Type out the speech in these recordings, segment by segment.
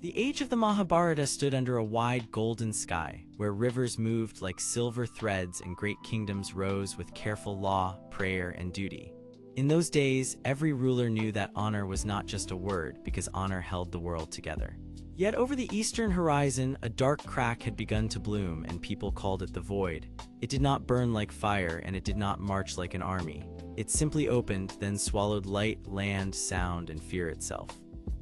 The age of the Mahabharata stood under a wide golden sky, where rivers moved like silver threads and great kingdoms rose with careful law, prayer, and duty. In those days, every ruler knew that honor was not just a word, because honor held the world together. Yet over the eastern horizon, a dark crack had begun to bloom, and people called it the Void. It did not burn like fire, and it did not march like an army. It simply opened, then swallowed light, land, sound, and fear itself.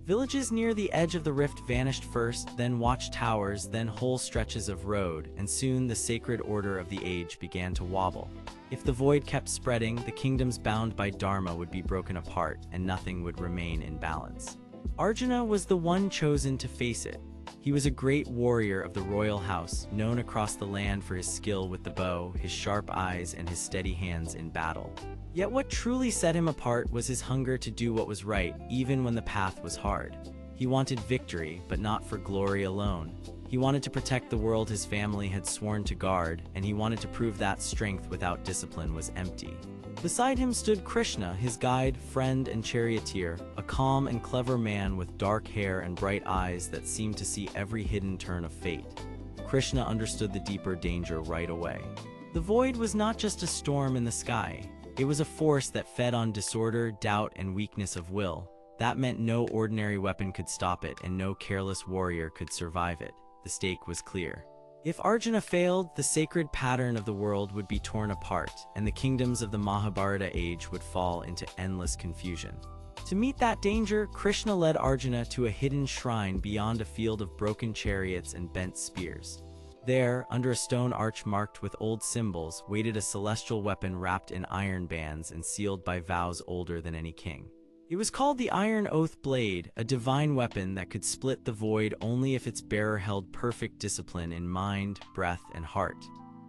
Villages near the edge of the rift vanished first, then watchtowers, then whole stretches of road, and soon the sacred order of the age began to wobble. If the void kept spreading, the kingdoms bound by Dharma would be broken apart, and nothing would remain in balance. Arjuna was the one chosen to face it. He was a great warrior of the royal house, known across the land for his skill with the bow, his sharp eyes, and his steady hands in battle. Yet what truly set him apart was his hunger to do what was right, even when the path was hard. He wanted victory, but not for glory alone. He wanted to protect the world his family had sworn to guard, and he wanted to prove that strength without discipline was empty. Beside him stood Krishna, his guide, friend, and charioteer, a calm and clever man with dark hair and bright eyes that seemed to see every hidden turn of fate. Krishna understood the deeper danger right away. The void was not just a storm in the sky. It was a force that fed on disorder, doubt, and weakness of will. That meant no ordinary weapon could stop it, and no careless warrior could survive it. The stake was clear. If Arjuna failed, the sacred pattern of the world would be torn apart, and the kingdoms of the Mahabharata age would fall into endless confusion. To meet that danger, Krishna led Arjuna to a hidden shrine beyond a field of broken chariots and bent spears. There, under a stone arch marked with old symbols, waited a celestial weapon wrapped in iron bands and sealed by vows older than any king. It was called the Iron Oath Blade, a divine weapon that could split the void only if its bearer held perfect discipline in mind, breath, and heart.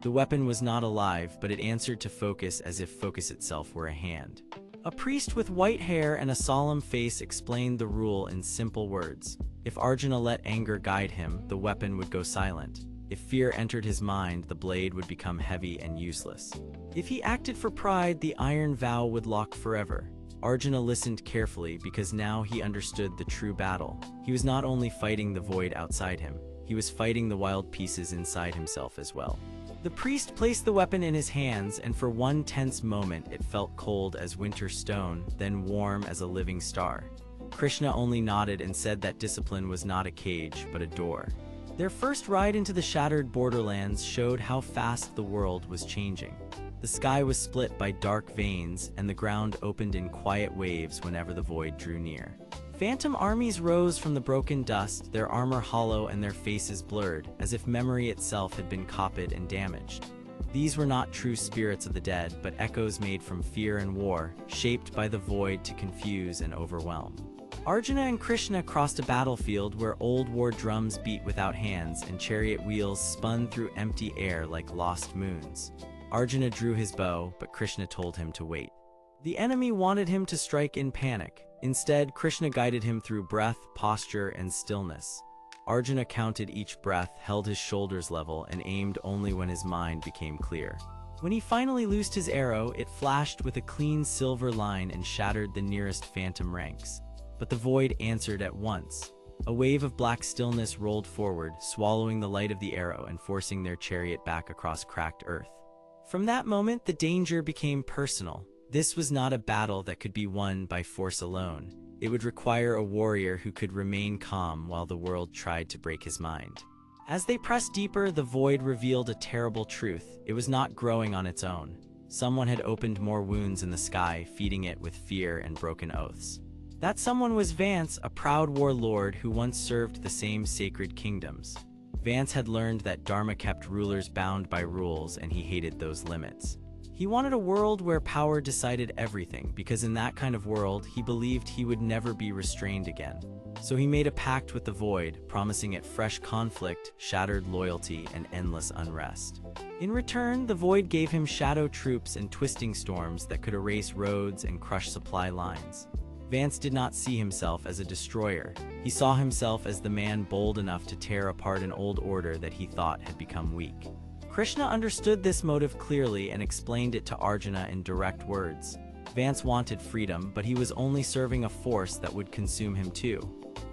The weapon was not alive, but it answered to focus as if focus itself were a hand. A priest with white hair and a solemn face explained the rule in simple words. If Arjuna let anger guide him, the weapon would go silent. If fear entered his mind, the blade would become heavy and useless. If he acted for pride, the iron vow would lock forever. Arjuna listened carefully because now he understood the true battle. He was not only fighting the void outside him, he was fighting the wild pieces inside himself as well. The priest placed the weapon in his hands, and for one tense moment it felt cold as winter stone, then warm as a living star. Krishna only nodded and said that discipline was not a cage, but a door. Their first ride into the shattered borderlands showed how fast the world was changing. The sky was split by dark veins, and the ground opened in quiet waves whenever the void drew near. Phantom armies rose from the broken dust, their armor hollow and their faces blurred, as if memory itself had been copied and damaged. These were not true spirits of the dead, but echoes made from fear and war, shaped by the void to confuse and overwhelm. Arjuna and Krishna crossed a battlefield where old war drums beat without hands and chariot wheels spun through empty air like lost moons. Arjuna drew his bow, but Krishna told him to wait. The enemy wanted him to strike in panic. Instead, Krishna guided him through breath, posture, and stillness. Arjuna counted each breath, held his shoulders level, and aimed only when his mind became clear. When he finally loosed his arrow, it flashed with a clean silver line and shattered the nearest phantom ranks. But the void answered at once. A wave of black stillness rolled forward, swallowing the light of the arrow and forcing their chariot back across cracked earth. From that moment, the danger became personal. This was not a battle that could be won by force alone. It would require a warrior who could remain calm while the world tried to break his mind. As they pressed deeper, the void revealed a terrible truth. It was not growing on its own. Someone had opened more wounds in the sky, feeding it with fear and broken oaths. That someone was Vance, a proud warlord who once served the same sacred kingdoms. Vance had learned that Dharma kept rulers bound by rules, and he hated those limits. He wanted a world where power decided everything, because in that kind of world, he believed he would never be restrained again. So he made a pact with the void, promising it fresh conflict, shattered loyalty, and endless unrest. In return, the void gave him shadow troops and twisting storms that could erase roads and crush supply lines. Vance did not see himself as a destroyer. He saw himself as the man bold enough to tear apart an old order that he thought had become weak. Krishna understood this motive clearly and explained it to Arjuna in direct words. Vance wanted freedom, but he was only serving a force that would consume him too.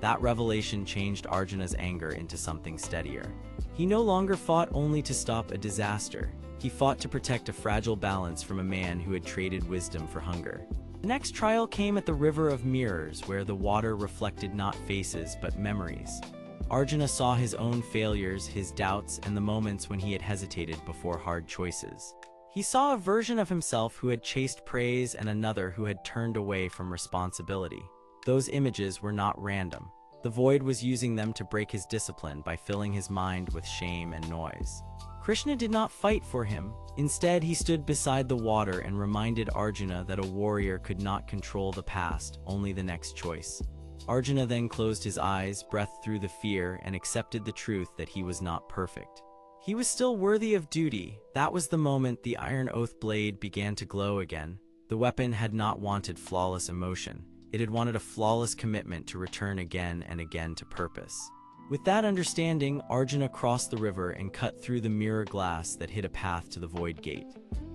That revelation changed Arjuna's anger into something steadier. He no longer fought only to stop a disaster. He fought to protect a fragile balance from a man who had traded wisdom for hunger. The next trial came at the River of Mirrors, where the water reflected not faces but memories. Arjuna saw his own failures, his doubts, and the moments when he had hesitated before hard choices. He saw a version of himself who had chased praise and another who had turned away from responsibility. Those images were not random. The void was using them to break his discipline by filling his mind with shame and noise. Krishna did not fight for him. Instead, he stood beside the water and reminded Arjuna that a warrior could not control the past, only the next choice. Arjuna then closed his eyes, breathed through the fear, and accepted the truth that he was not perfect. He was still worthy of duty. That was the moment the iron oath blade began to glow again. The weapon had not wanted flawless emotion. It had wanted a flawless commitment to return again and again to purpose. With that understanding, Arjuna crossed the river and cut through the mirror glass that hid a path to the void gate.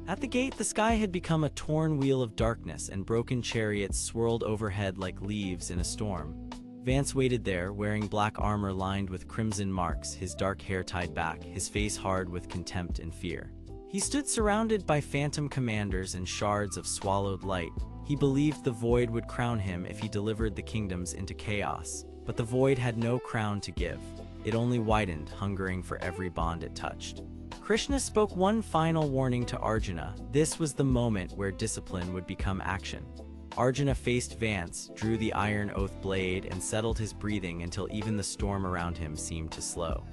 At the gate, the sky had become a torn wheel of darkness, and broken chariots swirled overhead like leaves in a storm. Vance waited there, wearing black armor lined with crimson marks, his dark hair tied back, his face hard with contempt and fear. He stood surrounded by phantom commanders and shards of swallowed light. He believed the void would crown him if he delivered the kingdoms into chaos. But the void had no crown to give. It only widened, hungering for every bond it touched. Krishna spoke one final warning to Arjuna. This was the moment where discipline would become action. Arjuna faced Vance, drew the iron oath blade, and settled his breathing until even the storm around him seemed to slow.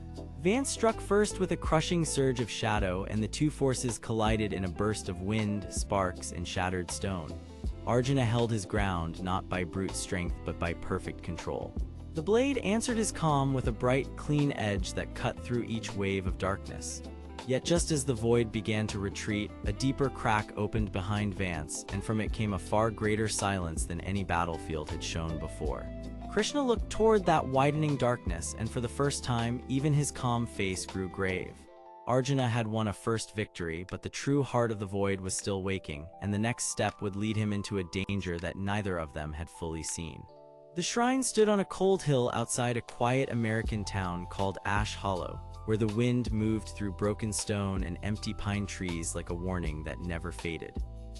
Vance struck first with a crushing surge of shadow, and the two forces collided in a burst of wind, sparks, and shattered stone. Arjuna held his ground, not by brute strength but by perfect control. The blade answered his calm with a bright, clean edge that cut through each wave of darkness. Yet just as the void began to retreat, a deeper crack opened behind Vance, and from it came a far greater silence than any battlefield had shown before. Krishna looked toward that widening darkness, and for the first time, even his calm face grew grave. Arjuna had won a first victory, but the true heart of the void was still waking, and the next step would lead him into a danger that neither of them had fully seen. The shrine stood on a cold hill outside a quiet American town called Ash Hollow, where the wind moved through broken stone and empty pine trees like a warning that never faded.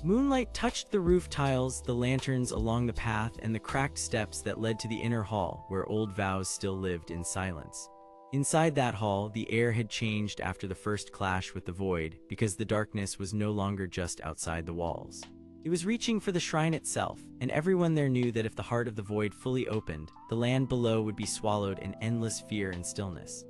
Moonlight touched the roof tiles, the lanterns along the path, and the cracked steps that led to the inner hall, where old vows still lived in silence. Inside that hall, the air had changed after the first clash with the void, because the darkness was no longer just outside the walls. It was reaching for the shrine itself, and everyone there knew that if the heart of the void fully opened, the land below would be swallowed in endless fear and stillness.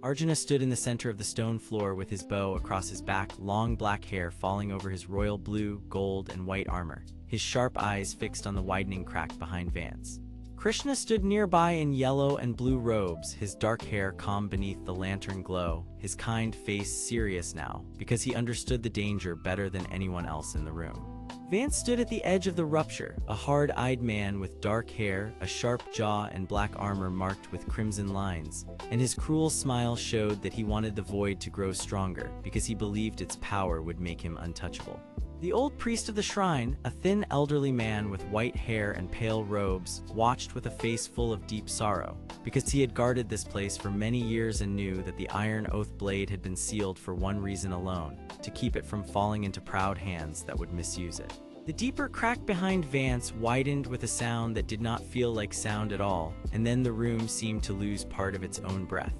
Arjuna stood in the center of the stone floor with his bow across his back, long black hair falling over his royal blue, gold, and white armor, his sharp eyes fixed on the widening crack behind Vance. Krishna stood nearby in yellow and blue robes, his dark hair calm beneath the lantern glow, his kind face serious now, because he understood the danger better than anyone else in the room. Vance stood at the edge of the rupture, a hard-eyed man with dark hair, a sharp jaw, and black armor marked with crimson lines, and his cruel smile showed that he wanted the void to grow stronger, because he believed its power would make him untouchable. The old priest of the shrine, a thin elderly man with white hair and pale robes, watched with a face full of deep sorrow, because he had guarded this place for many years and knew that the iron oath blade had been sealed for one reason alone, to keep it from falling into proud hands that would misuse it. The deeper crack behind Vance widened with a sound that did not feel like sound at all, and then the room seemed to lose part of its own breath.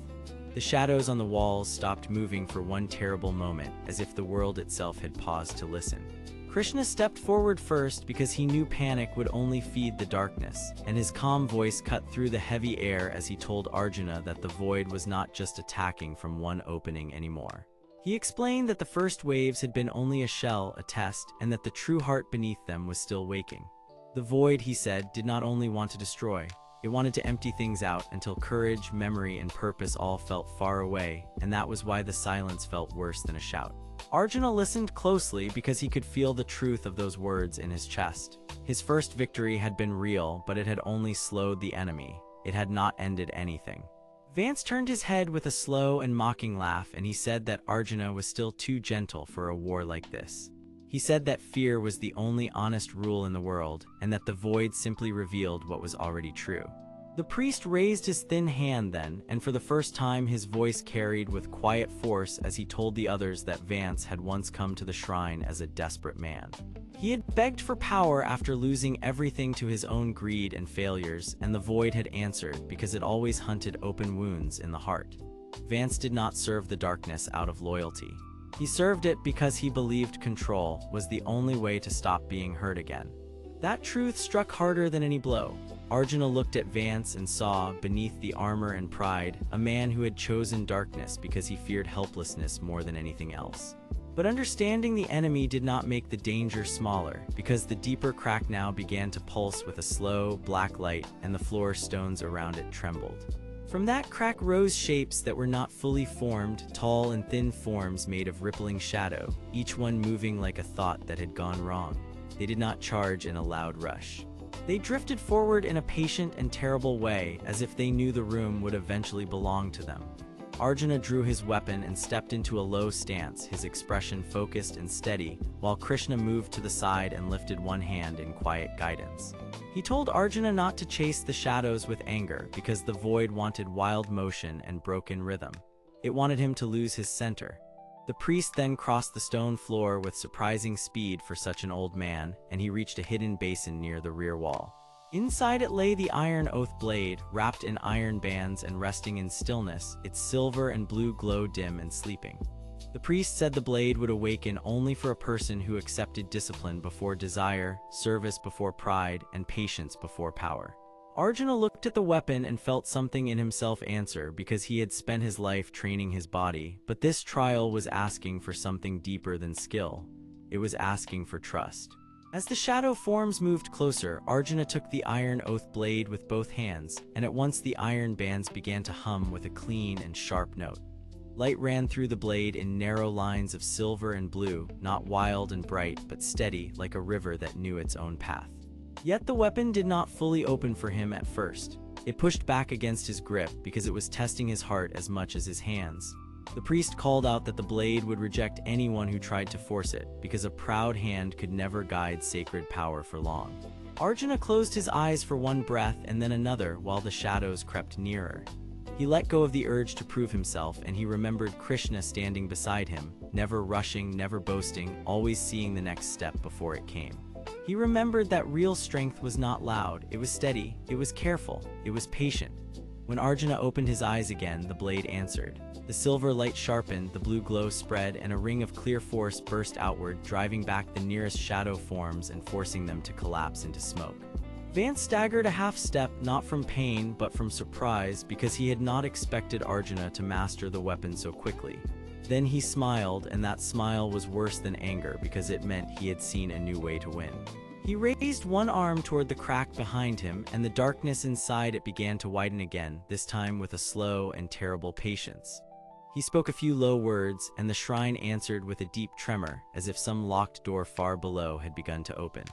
The shadows on the walls stopped moving for one terrible moment, as if the world itself had paused to listen. Krishna stepped forward first because he knew panic would only feed the darkness, and his calm voice cut through the heavy air as he told Arjuna that the void was not just attacking from one opening anymore. He explained that the first waves had been only a shell, a test, and that the true heart beneath them was still waking. The void, he said, did not only want to destroy, it wanted to empty things out until courage, memory, and purpose all felt far away, and that was why the silence felt worse than a shout. Arjuna listened closely because he could feel the truth of those words in his chest. His first victory had been real, but it had only slowed the enemy. It had not ended anything. Vance turned his head with a slow and mocking laugh, and he said that Arjuna was still too gentle for a war like this. He said that fear was the only honest rule in the world, and that the void simply revealed what was already true. The priest raised his thin hand then, and for the first time his voice carried with quiet force as he told the others that Vance had once come to the shrine as a desperate man. He had begged for power after losing everything to his own greed and failures, and the void had answered because it always hunted open wounds in the heart. Vance did not serve the darkness out of loyalty. He served it because he believed control was the only way to stop being hurt again. That truth struck harder than any blow. Arjuna looked at Vance and saw, beneath the armor and pride, a man who had chosen darkness because he feared helplessness more than anything else. But understanding the enemy did not make the danger smaller, because the deeper crack now began to pulse with a slow, black light, and the floor stones around it trembled. From that crack rose shapes that were not fully formed, tall and thin forms made of rippling shadow, each one moving like a thought that had gone wrong. They did not charge in a loud rush. They drifted forward in a patient and terrible way, as if they knew the room would eventually belong to them. Arjuna drew his weapon and stepped into a low stance, his expression focused and steady, while Krishna moved to the side and lifted one hand in quiet guidance. He told Arjuna not to chase the shadows with anger, because the void wanted wild motion and broken rhythm. It wanted him to lose his center. The priest then crossed the stone floor with surprising speed for such an old man, and he reached a hidden basin near the rear wall. Inside it lay the iron oath blade, wrapped in iron bands and resting in stillness, its silver and blue glow dim and sleeping. The priest said the blade would awaken only for a person who accepted discipline before desire, service before pride, and patience before power. Arjuna looked at the weapon and felt something in himself answer, because he had spent his life training his body, but this trial was asking for something deeper than skill. It was asking for trust. As the shadow forms moved closer, Arjuna took the iron oath blade with both hands, and at once the iron bands began to hum with a clean and sharp note. Light ran through the blade in narrow lines of silver and blue, not wild and bright, but steady, like a river that knew its own path. Yet the weapon did not fully open for him at first. It pushed back against his grip because it was testing his heart as much as his hands. The priest called out that the blade would reject anyone who tried to force it, because a proud hand could never guide sacred power for long. Arjuna closed his eyes for one breath and then another while the shadows crept nearer. He let go of the urge to prove himself, and he remembered Krishna standing beside him, never rushing, never boasting, always seeing the next step before it came. He remembered that real strength was not loud, it was steady, it was careful, it was patient. When Arjuna opened his eyes again, the blade answered. The silver light sharpened, the blue glow spread, and a ring of clear force burst outward, driving back the nearest shadow forms and forcing them to collapse into smoke. Vance staggered a half step, not from pain, but from surprise, because he had not expected Arjuna to master the weapon so quickly. Then he smiled, and that smile was worse than anger, because it meant he had seen a new way to win. He raised one arm toward the crack behind him, and the darkness inside it began to widen again, this time with a slow and terrible patience. He spoke a few low words, and the shrine answered with a deep tremor, as if some locked door far below had begun to open.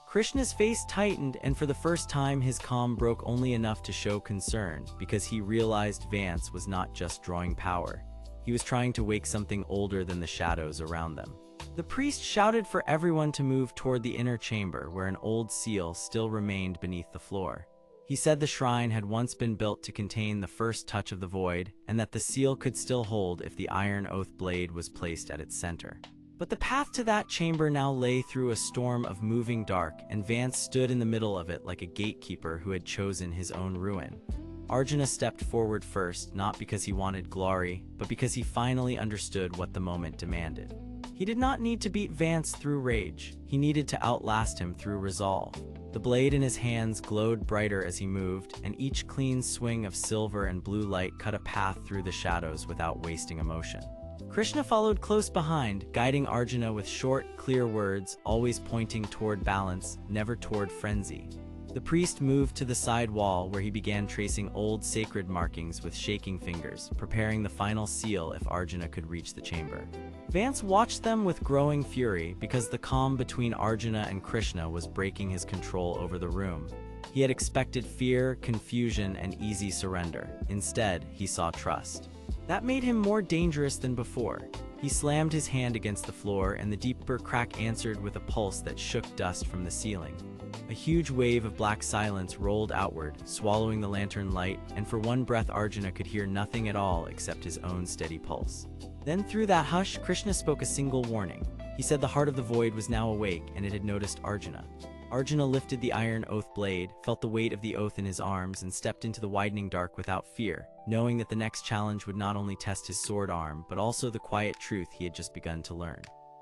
Krishna's face tightened, and for the first time his calm broke only enough to show concern, because he realized Vance was not just drawing power. He was trying to wake something older than the shadows around them. The priest shouted for everyone to move toward the inner chamber, where an old seal still remained beneath the floor. He said the shrine had once been built to contain the first touch of the void, and that the seal could still hold if the iron oath blade was placed at its center. But the path to that chamber now lay through a storm of moving dark, and Vance stood in the middle of it like a gatekeeper who had chosen his own ruin. Arjuna stepped forward first, not because he wanted glory, but because he finally understood what the moment demanded. He did not need to beat Vance through rage. He needed to outlast him through resolve. The blade in his hands glowed brighter as he moved, and each clean swing of silver and blue light cut a path through the shadows without wasting emotion. Krishna followed close behind, guiding Arjuna with short, clear words, always pointing toward balance, never toward frenzy. The priest moved to the side wall, where he began tracing old sacred markings with shaking fingers, preparing the final seal if Arjuna could reach the chamber. Vance watched them with growing fury, because the calm between Arjuna and Krishna was breaking his control over the room. He had expected fear, confusion, and easy surrender. Instead, he saw trust. That made him more dangerous than before. He slammed his hand against the floor, and the deeper crack answered with a pulse that shook dust from the ceiling. A huge wave of black silence rolled outward, swallowing the lantern light, and for one breath Arjuna could hear nothing at all except his own steady pulse. Then through that hush, Krishna spoke a single warning. He said the heart of the void was now awake, and it had noticed Arjuna. Arjuna lifted the iron oath blade, felt the weight of the oath in his arms, and stepped into the widening dark without fear, knowing that the next challenge would not only test his sword arm, but also the quiet truth he had just begun to learn.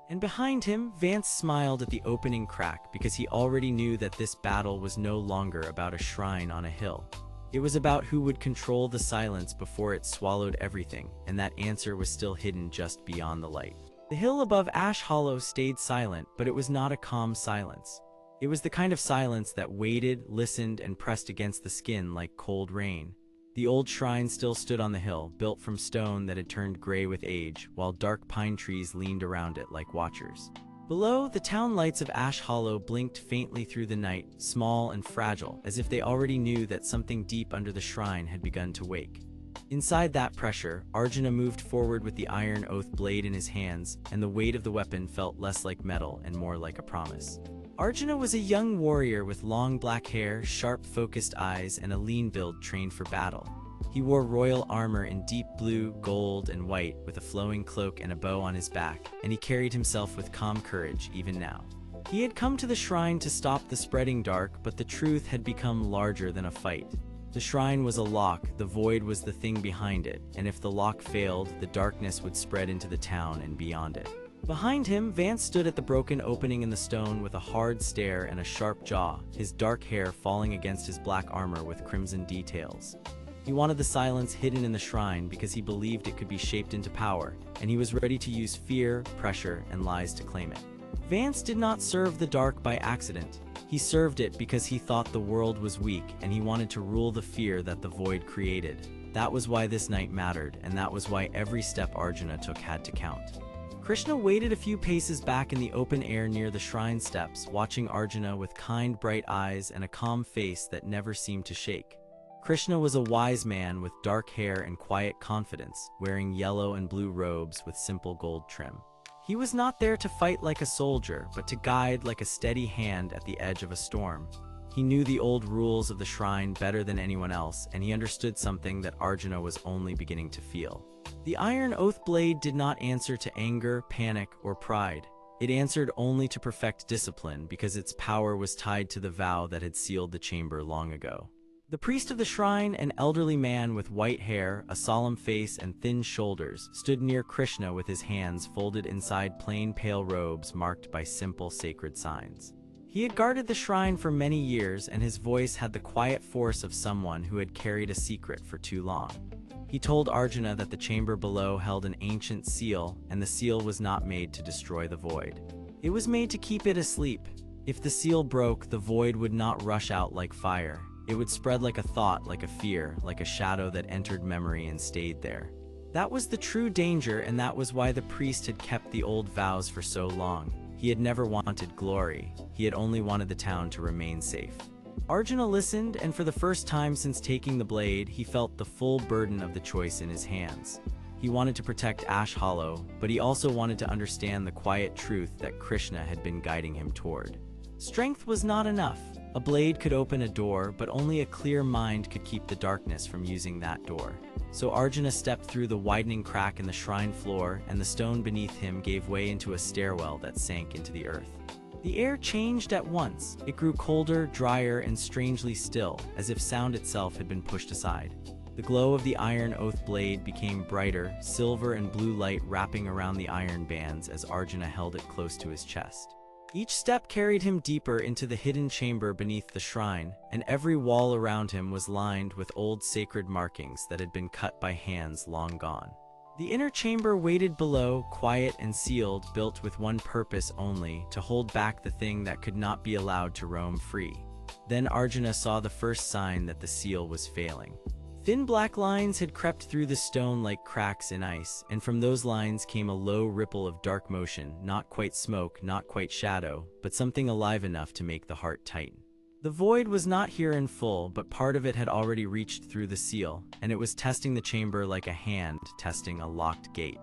And behind him, Vance smiled at the opening crack because he already knew that this battle was no longer about a shrine on a hill. It was about who would control the silence before it swallowed everything, and that answer was still hidden just beyond the light. The hill above Ash Hollow stayed silent, but it was not a calm silence. It was the kind of silence that waited, listened, and pressed against the skin like cold rain. The old shrine still stood on the hill, built from stone that had turned gray with age, while dark pine trees leaned around it like watchers. Below, the town lights of Ash Hollow blinked faintly through the night, small and fragile, as if they already knew that something deep under the shrine had begun to wake. Inside that pressure, Arjuna moved forward with the iron oath blade in his hands, and the weight of the weapon felt less like metal and more like a promise. Arjuna was a young warrior with long black hair, sharp focused eyes, and a lean build trained for battle. He wore royal armor in deep blue, gold, and white, with a flowing cloak and a bow on his back, and he carried himself with calm courage even now. He had come to the shrine to stop the spreading dark, but the truth had become larger than a fight. The shrine was a lock, the void was the thing behind it, and if the lock failed, the darkness would spread into the town and beyond it. Behind him, Vance stood at the broken opening in the stone with a hard stare and a sharp jaw, his dark hair falling against his black armor with crimson details. He wanted the silence hidden in the shrine because he believed it could be shaped into power, and he was ready to use fear, pressure, and lies to claim it. Vance did not serve the dark by accident. He served it because he thought the world was weak, and he wanted to rule the fear that the void created. That was why this night mattered, and that was why every step Arjuna took had to count. Krishna waited a few paces back in the open air near the shrine steps, watching Arjuna with kind, bright eyes and a calm face that never seemed to shake. Krishna was a wise man with dark hair and quiet confidence, wearing yellow and blue robes with simple gold trim. He was not there to fight like a soldier, but to guide like a steady hand at the edge of a storm. He knew the old rules of the shrine better than anyone else, and he understood something that Arjuna was only beginning to feel. The iron oath blade did not answer to anger, panic, or pride. It answered only to perfect discipline because its power was tied to the vow that had sealed the chamber long ago. The priest of the shrine, an elderly man with white hair, a solemn face, and thin shoulders, stood near Krishna with his hands folded inside plain pale robes marked by simple sacred signs. He had guarded the shrine for many years, and his voice had the quiet force of someone who had carried a secret for too long. He told Arjuna that the chamber below held an ancient seal, and the seal was not made to destroy the void. It was made to keep it asleep. If the seal broke, the void would not rush out like fire. It would spread like a thought, like a fear, like a shadow that entered memory and stayed there. That was the true danger, and that was why the priest had kept the old vows for so long. He had never wanted glory. He had only wanted the town to remain safe. Arjuna listened, and for the first time since taking the blade, he felt the full burden of the choice in his hands. He wanted to protect Ash Hollow, but he also wanted to understand the quiet truth that Krishna had been guiding him toward. Strength was not enough. A blade could open a door, but only a clear mind could keep the darkness from using that door. So Arjuna stepped through the widening crack in the shrine floor, and the stone beneath him gave way into a stairwell that sank into the earth. The air changed at once. It grew colder, drier, and strangely still, as if sound itself had been pushed aside. The glow of the iron oath blade became brighter, silver and blue light wrapping around the iron bands as Arjuna held it close to his chest. Each step carried him deeper into the hidden chamber beneath the shrine, and every wall around him was lined with old sacred markings that had been cut by hands long gone. The inner chamber waited below, quiet and sealed, built with one purpose only, to hold back the thing that could not be allowed to roam free. Then Arjuna saw the first sign that the seal was failing. Thin black lines had crept through the stone like cracks in ice, and from those lines came a low ripple of dark motion, not quite smoke, not quite shadow, but something alive enough to make the heart tighten. The void was not here in full, but part of it had already reached through the seal, and it was testing the chamber like a hand testing a locked gate.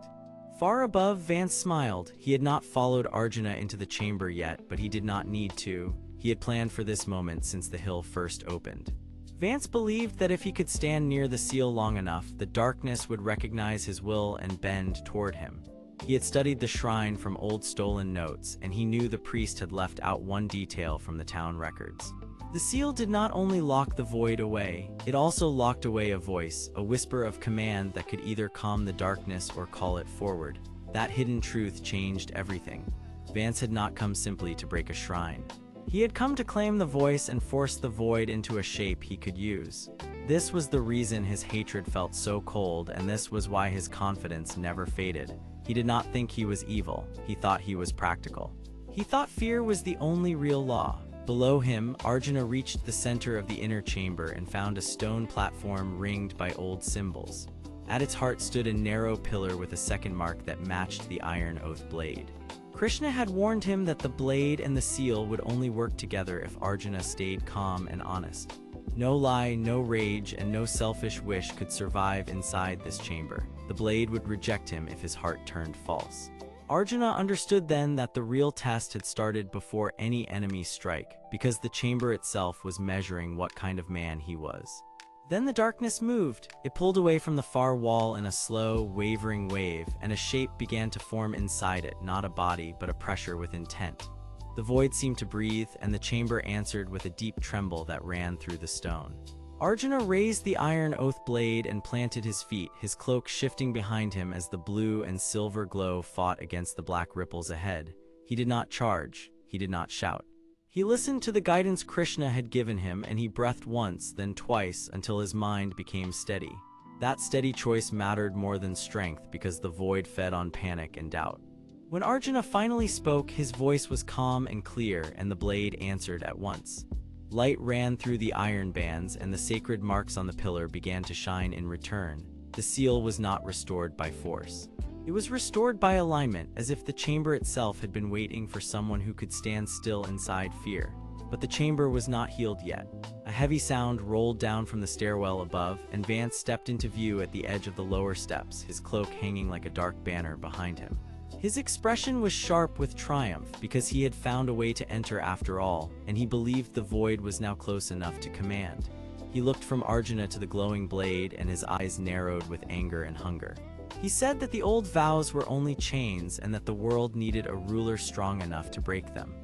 Far above, Vance smiled. He had not followed Arjuna into the chamber yet, but he did not need to. He had planned for this moment since the hill first opened. Vance believed that if he could stand near the seal long enough, the darkness would recognize his will and bend toward him. He had studied the shrine from old stolen notes, and he knew the priest had left out one detail from the town records. The seal did not only lock the void away, it also locked away a voice, a whisper of command that could either calm the darkness or call it forward. That hidden truth changed everything. Vance had not come simply to break a shrine. He had come to claim the voice and force the void into a shape he could use. This was the reason his hatred felt so cold, and this was why his confidence never faded. He did not think he was evil, he thought he was practical. He thought fear was the only real law. Below him, Arjuna reached the center of the inner chamber and found a stone platform ringed by old symbols. At its heart stood a narrow pillar with a second mark that matched the iron oath blade. Krishna had warned him that the blade and the seal would only work together if Arjuna stayed calm and honest. No lie, no rage, and no selfish wish could survive inside this chamber. The blade would reject him if his heart turned false. Arjuna understood then that the real test had started before any enemy strike, because the chamber itself was measuring what kind of man he was. Then the darkness moved. It pulled away from the far wall in a slow, wavering wave, and a shape began to form inside it, not a body, but a pressure with intent. The void seemed to breathe, and the chamber answered with a deep tremble that ran through the stone. Arjuna raised the iron oath blade and planted his feet, his cloak shifting behind him as the blue and silver glow fought against the black ripples ahead. He did not charge, he did not shout. He listened to the guidance Krishna had given him, and he breathed once, then twice, until his mind became steady. That steady choice mattered more than strength, because the void fed on panic and doubt. When Arjuna finally spoke, his voice was calm and clear, and the blade answered at once. Light ran through the iron bands, and the sacred marks on the pillar began to shine in return. The seal was not restored by force. It was restored by alignment, as if the chamber itself had been waiting for someone who could stand still inside fear. But the chamber was not healed yet. A heavy sound rolled down from the stairwell above, and Vance stepped into view at the edge of the lower steps, his cloak hanging like a dark banner behind him. His expression was sharp with triumph, because he had found a way to enter after all, and he believed the void was now close enough to command. He looked from Arjuna to the glowing blade, and his eyes narrowed with anger and hunger. He said that the old vows were only chains and that the world needed a ruler strong enough to break them.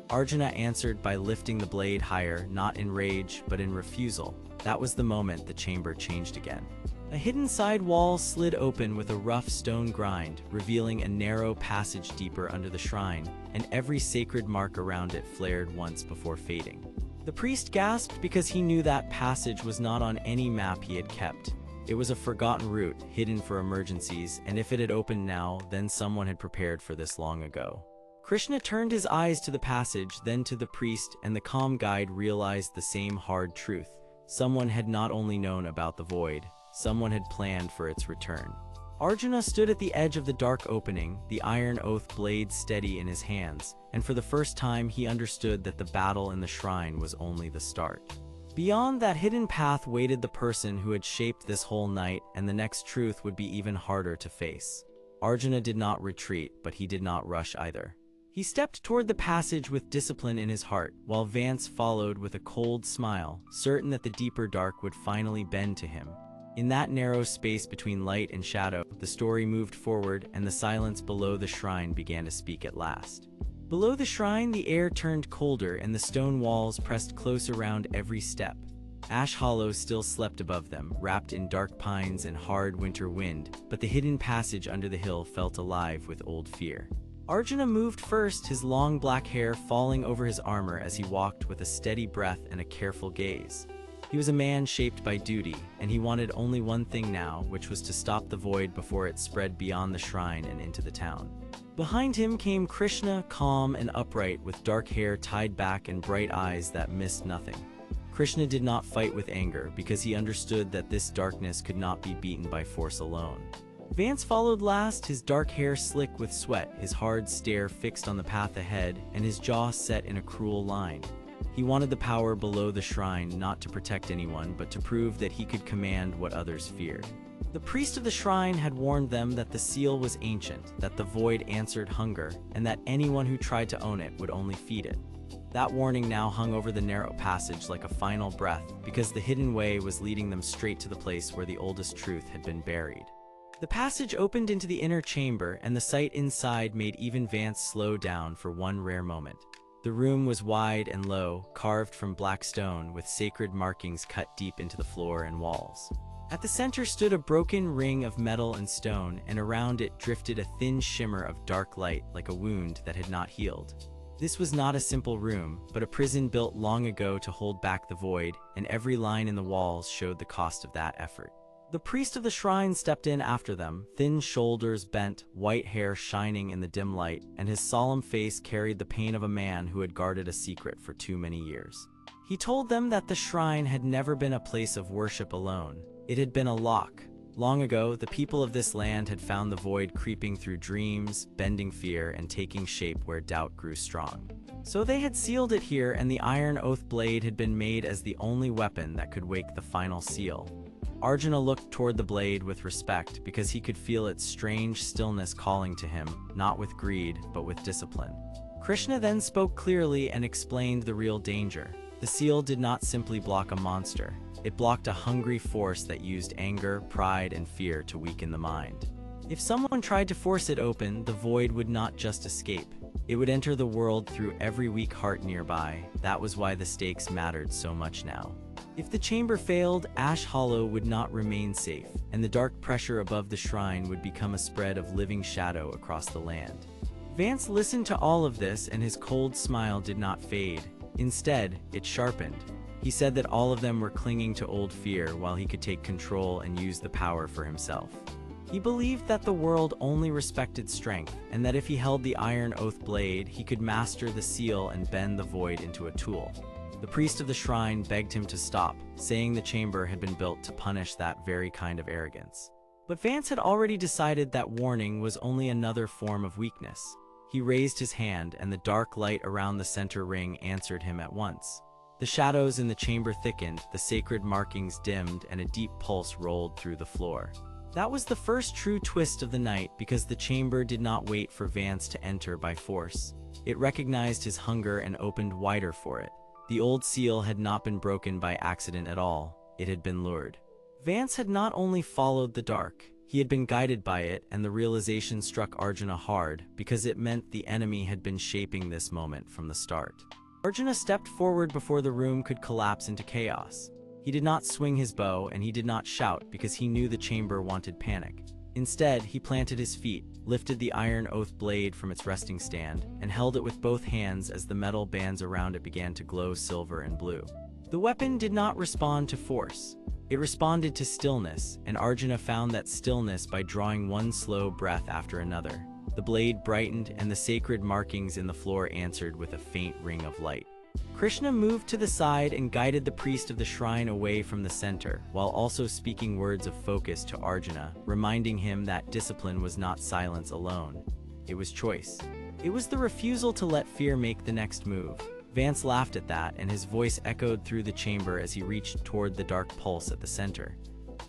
Arjuna answered by lifting the blade higher, not in rage, but in refusal. That was the moment the chamber changed again. A hidden side wall slid open with a rough stone grind, revealing a narrow passage deeper under the shrine, and every sacred mark around it flared once before fading. The priest gasped because he knew that passage was not on any map he had kept. It was a forgotten route, hidden for emergencies, and if it had opened now, then someone had prepared for this long ago. Krishna turned his eyes to the passage, then to the priest, and the calm guide realized the same hard truth. Someone had not only known about the void, someone had planned for its return. Arjuna stood at the edge of the dark opening, the iron oath blade steady in his hands, and for the first time he understood that the battle in the shrine was only the start. Beyond that hidden path waited the person who had shaped this whole night, and the next truth would be even harder to face. Arjuna did not retreat, but he did not rush either. He stepped toward the passage with discipline in his heart, while Vance followed with a cold smile, certain that the deeper dark would finally bend to him. In that narrow space between light and shadow, the story moved forward, and the silence below the shrine began to speak at last. Below the shrine, the air turned colder, and the stone walls pressed close around every step. Ash Hollow still slept above them, wrapped in dark pines and hard winter wind, but the hidden passage under the hill felt alive with old fear. Arjuna moved first, his long black hair falling over his armor as he walked with a steady breath and a careful gaze. He was a man shaped by duty, and he wanted only one thing now, which was to stop the void before it spread beyond the shrine and into the town. Behind him came Krishna, calm and upright, with dark hair tied back and bright eyes that missed nothing. Krishna did not fight with anger, because he understood that this darkness could not be beaten by force alone. Vance followed last, his dark hair slick with sweat, his hard stare fixed on the path ahead, and his jaw set in a cruel line. He wanted the power below the shrine, not to protect anyone, but to prove that he could command what others feared. The priest of the shrine had warned them that the seal was ancient, that the void answered hunger, and that anyone who tried to own it would only feed it. That warning now hung over the narrow passage like a final breath, because the hidden way was leading them straight to the place where the oldest truth had been buried. The passage opened into the inner chamber, and the sight inside made even Vance slow down for one rare moment. The room was wide and low, carved from black stone, with sacred markings cut deep into the floor and walls. At the center stood a broken ring of metal and stone, and around it drifted a thin shimmer of dark light like a wound that had not healed. This was not a simple room, but a prison built long ago to hold back the void, and every line in the walls showed the cost of that effort. The priest of the shrine stepped in after them, thin shoulders bent, white hair shining in the dim light, and his solemn face carried the pain of a man who had guarded a secret for too many years. He told them that the shrine had never been a place of worship alone. It had been a lock. Long ago, the people of this land had found the void creeping through dreams, bending fear, and taking shape where doubt grew strong. So they had sealed it here, and the iron oath blade had been made as the only weapon that could wake the final seal. Arjuna looked toward the blade with respect because he could feel its strange stillness calling to him, not with greed, but with discipline. Krishna then spoke clearly and explained the real danger. The seal did not simply block a monster. It blocked a hungry force that used anger, pride, and fear to weaken the mind. If someone tried to force it open, the void would not just escape. It would enter the world through every weak heart nearby. That was why the stakes mattered so much now. If the chamber failed, Ash Hollow would not remain safe, and the dark pressure above the shrine would become a spread of living shadow across the land. Vance listened to all of this, and his cold smile did not fade. Instead, it sharpened. He said that all of them were clinging to old fear while he could take control and use the power for himself. He believed that the world only respected strength, and that if he held the iron oath blade, he could master the seal and bend the void into a tool. The priest of the shrine begged him to stop, saying the chamber had been built to punish that very kind of arrogance. But Vance had already decided that warning was only another form of weakness. He raised his hand, and the dark light around the center ring answered him at once. The shadows in the chamber thickened, the sacred markings dimmed, and a deep pulse rolled through the floor. That was the first true twist of the night, because the chamber did not wait for Vance to enter by force. It recognized his hunger and opened wider for it. The old seal had not been broken by accident at all. It had been lured. Vance had not only followed the dark, he had been guided by it, and the realization struck Arjuna hard, because it meant the enemy had been shaping this moment from the start. Arjuna stepped forward before the room could collapse into chaos. He did not swing his bow, and he did not shout, because he knew the chamber wanted panic. Instead, he planted his feet, lifted the iron oath blade from its resting stand, and held it with both hands as the metal bands around it began to glow silver and blue. The weapon did not respond to force. It responded to stillness, and Arjuna found that stillness by drawing one slow breath after another. The blade brightened, and the sacred markings in the floor answered with a faint ring of light. Krishna moved to the side and guided the priest of the shrine away from the center, while also speaking words of focus to Arjuna, reminding him that discipline was not silence alone. It was choice. It was the refusal to let fear make the next move. Vance laughed at that, and his voice echoed through the chamber as he reached toward the dark pulse at the center.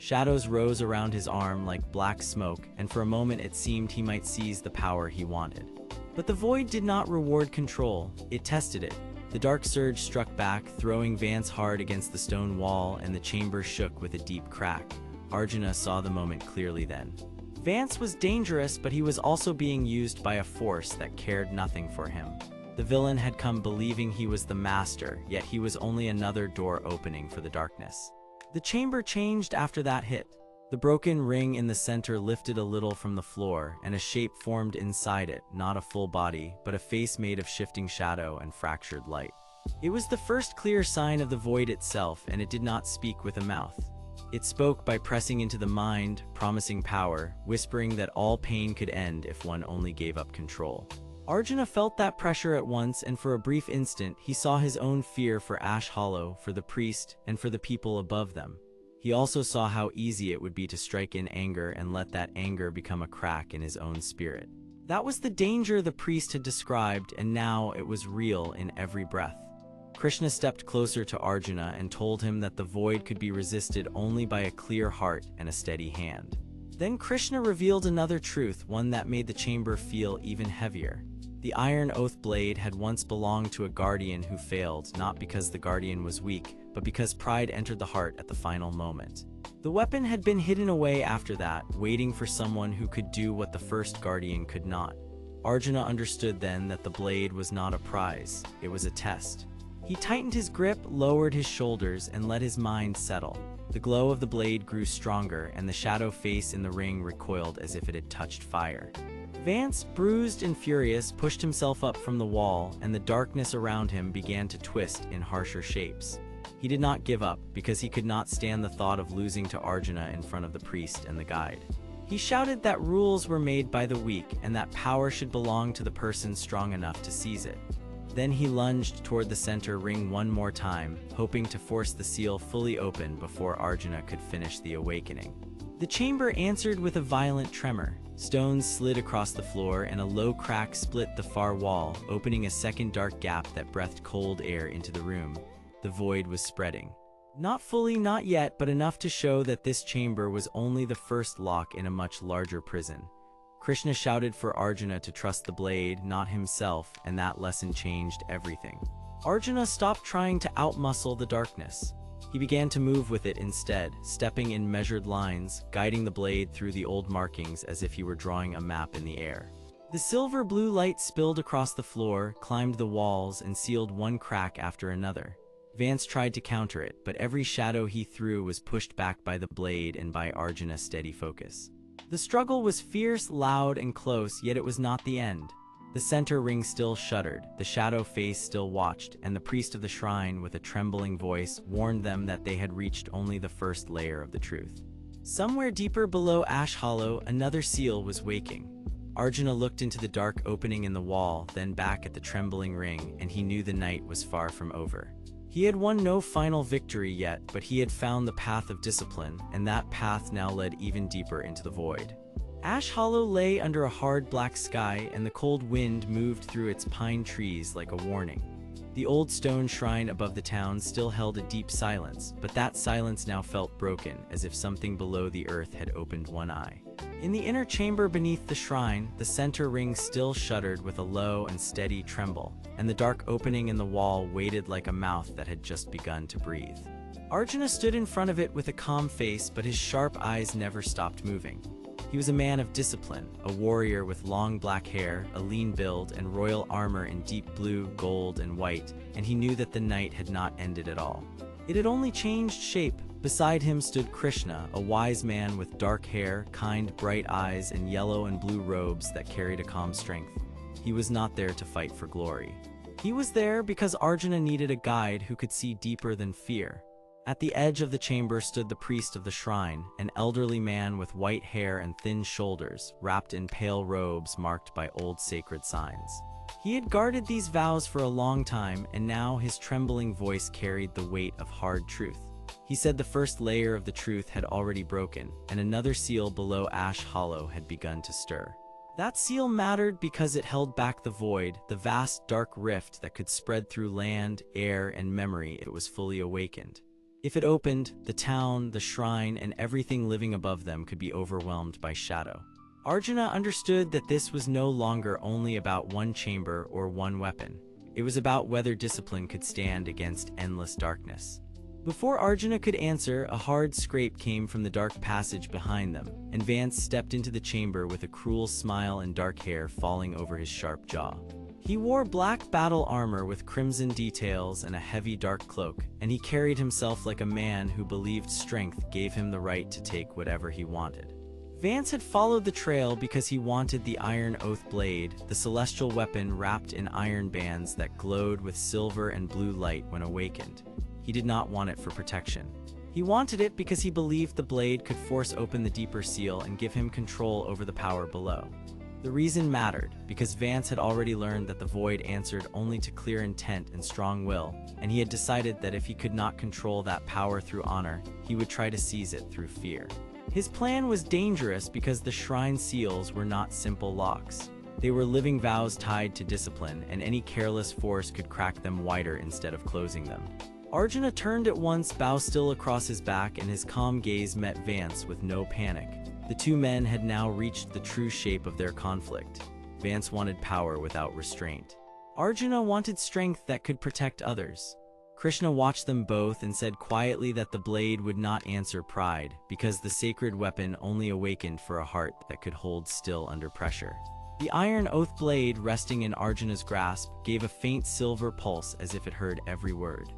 Shadows rose around his arm like black smoke, and for a moment it seemed he might seize the power he wanted. But the void did not reward control, it tested it. The dark surge struck back, throwing Vance hard against the stone wall, and the chamber shook with a deep crack. Arjuna saw the moment clearly then. Vance was dangerous, but he was also being used by a force that cared nothing for him. The villain had come believing he was the master, yet he was only another door opening for the darkness. The chamber changed after that hit. The broken ring in the center lifted a little from the floor, and a shape formed inside it, not a full body, but a face made of shifting shadow and fractured light. It was the first clear sign of the void itself, and it did not speak with a mouth. It spoke by pressing into the mind, promising power, whispering that all pain could end if one only gave up control. Arjuna felt that pressure at once, and for a brief instant, he saw his own fear for Ash Hollow, for the priest, and for the people above them. He also saw how easy it would be to strike in anger and let that anger become a crack in his own spirit. That was the danger the priest had described, and now it was real in every breath. Krishna stepped closer to Arjuna and told him that the void could be resisted only by a clear heart and a steady hand. Then Krishna revealed another truth, one that made the chamber feel even heavier. The iron oath blade had once belonged to a guardian who failed, not because the guardian was weak, but because pride entered the heart at the final moment. The weapon had been hidden away after that, waiting for someone who could do what the first guardian could not. Arjuna understood then that the blade was not a prize, it was a test. He tightened his grip, lowered his shoulders, and let his mind settle. The glow of the blade grew stronger, and the shadow face in the ring recoiled as if it had touched fire. Vance, bruised and furious, pushed himself up from the wall, and the darkness around him began to twist in harsher shapes. He did not give up, because he could not stand the thought of losing to Arjuna in front of the priest and the guide. He shouted that rules were made by the weak, and that power should belong to the person strong enough to seize it. Then he lunged toward the center ring one more time, hoping to force the seal fully open before Arjuna could finish the awakening. The chamber answered with a violent tremor. Stones slid across the floor, and a low crack split the far wall, opening a second dark gap that breathed cold air into the room. The void was spreading. Not fully, not yet, but enough to show that this chamber was only the first lock in a much larger prison. Krishna shouted for Arjuna to trust the blade, not himself, and that lesson changed everything. Arjuna stopped trying to outmuscle the darkness. He began to move with it instead, stepping in measured lines, guiding the blade through the old markings as if he were drawing a map in the air. The silver-blue light spilled across the floor, climbed the walls, and sealed one crack after another. Vance tried to counter it, but every shadow he threw was pushed back by the blade and by Arjuna's steady focus. The struggle was fierce, loud, and close, yet it was not the end. The center ring still shuddered, the shadow face still watched, and the priest of the shrine, with a trembling voice, warned them that they had reached only the first layer of the truth. Somewhere deeper below Ash Hollow, another seal was waking. Arjuna looked into the dark opening in the wall, then back at the trembling ring, and he knew the night was far from over. He had won no final victory yet, but he had found the path of discipline, and that path now led even deeper into the void. Ash Hollow lay under a hard black sky, and the cold wind moved through its pine trees like a warning. The old stone shrine above the town still held a deep silence, but that silence now felt broken, as if something below the earth had opened one eye. In the inner chamber beneath the shrine, the center ring still shuddered with a low and steady tremble, and the dark opening in the wall waited like a mouth that had just begun to breathe. Arjuna stood in front of it with a calm face, but his sharp eyes never stopped moving. He was a man of discipline, a warrior with long black hair, a lean build, and royal armor in deep blue, gold, and white, and he knew that the night had not ended at all. It had only changed shape. Beside him stood Krishna, a wise man with dark hair, kind, bright eyes, and yellow and blue robes that carried a calm strength. He was not there to fight for glory. He was there because Arjuna needed a guide who could see deeper than fear. At the edge of the chamber stood the priest of the shrine, an elderly man with white hair and thin shoulders, wrapped in pale robes marked by old sacred signs. He had guarded these vows for a long time, and now his trembling voice carried the weight of hard truth. He said the first layer of the truth had already broken, and another seal below Ash Hollow had begun to stir. That seal mattered because it held back the void, the vast dark rift that could spread through land, air, and memory. It was fully awakened. If it opened, the town, the shrine, and everything living above them could be overwhelmed by shadow. Arjuna understood that this was no longer only about one chamber or one weapon. It was about whether discipline could stand against endless darkness. Before Arjuna could answer, a hard scrape came from the dark passage behind them, and Vance stepped into the chamber with a cruel smile and dark hair falling over his sharp jaw. He wore black battle armor with crimson details and a heavy dark cloak, and he carried himself like a man who believed strength gave him the right to take whatever he wanted. Vance had followed the trail because he wanted the Iron Oath blade, the celestial weapon wrapped in iron bands that glowed with silver and blue light when awakened. He did not want it for protection. He wanted it because he believed the blade could force open the deeper seal and give him control over the power below. The reason mattered, because Vance had already learned that the void answered only to clear intent and strong will, and he had decided that if he could not control that power through honor, he would try to seize it through fear. His plan was dangerous because the shrine seals were not simple locks. They were living vows tied to discipline, and any careless force could crack them wider instead of closing them. Arjuna turned at once, bow still across his back, and his calm gaze met Vance with no panic. The two men had now reached the true shape of their conflict. Vance wanted power without restraint. Arjuna wanted strength that could protect others. Krishna watched them both and said quietly that the blade would not answer pride, because the sacred weapon only awakened for a heart that could hold still under pressure. The iron oath blade resting in Arjuna's grasp gave a faint silver pulse as if it heard every word.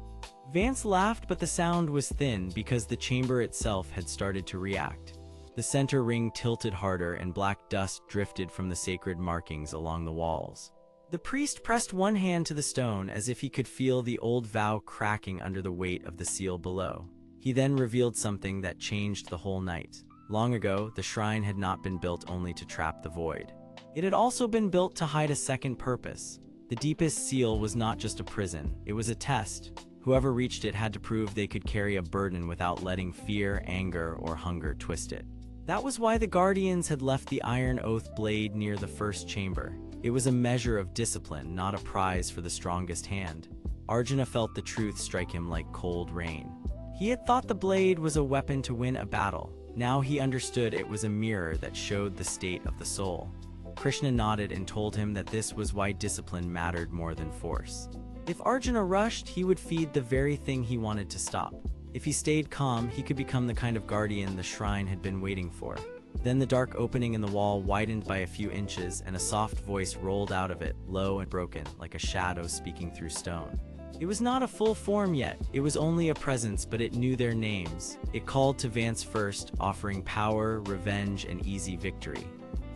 Vance laughed, but the sound was thin because the chamber itself had started to react. The center ring tilted harder and black dust drifted from the sacred markings along the walls. The priest pressed one hand to the stone as if he could feel the old vow cracking under the weight of the seal below. He then revealed something that changed the whole night. Long ago, the shrine had not been built only to trap the void. It had also been built to hide a second purpose. The deepest seal was not just a prison, it was a test. Whoever reached it had to prove they could carry a burden without letting fear, anger, or hunger twist it. That was why the Guardians had left the iron oath blade near the first chamber. It was a measure of discipline, not a prize for the strongest hand. Arjuna felt the truth strike him like cold rain. He had thought the blade was a weapon to win a battle. Now he understood it was a mirror that showed the state of the soul. Krishna nodded and told him that this was why discipline mattered more than force. If Arjuna rushed, he would feed the very thing he wanted to stop. If he stayed calm, he could become the kind of guardian the shrine had been waiting for. Then the dark opening in the wall widened by a few inches, and a soft voice rolled out of it, low and broken, like a shadow speaking through stone. It was not a full form yet, it was only a presence, but it knew their names. It called to Vance first, offering power, revenge, and easy victory.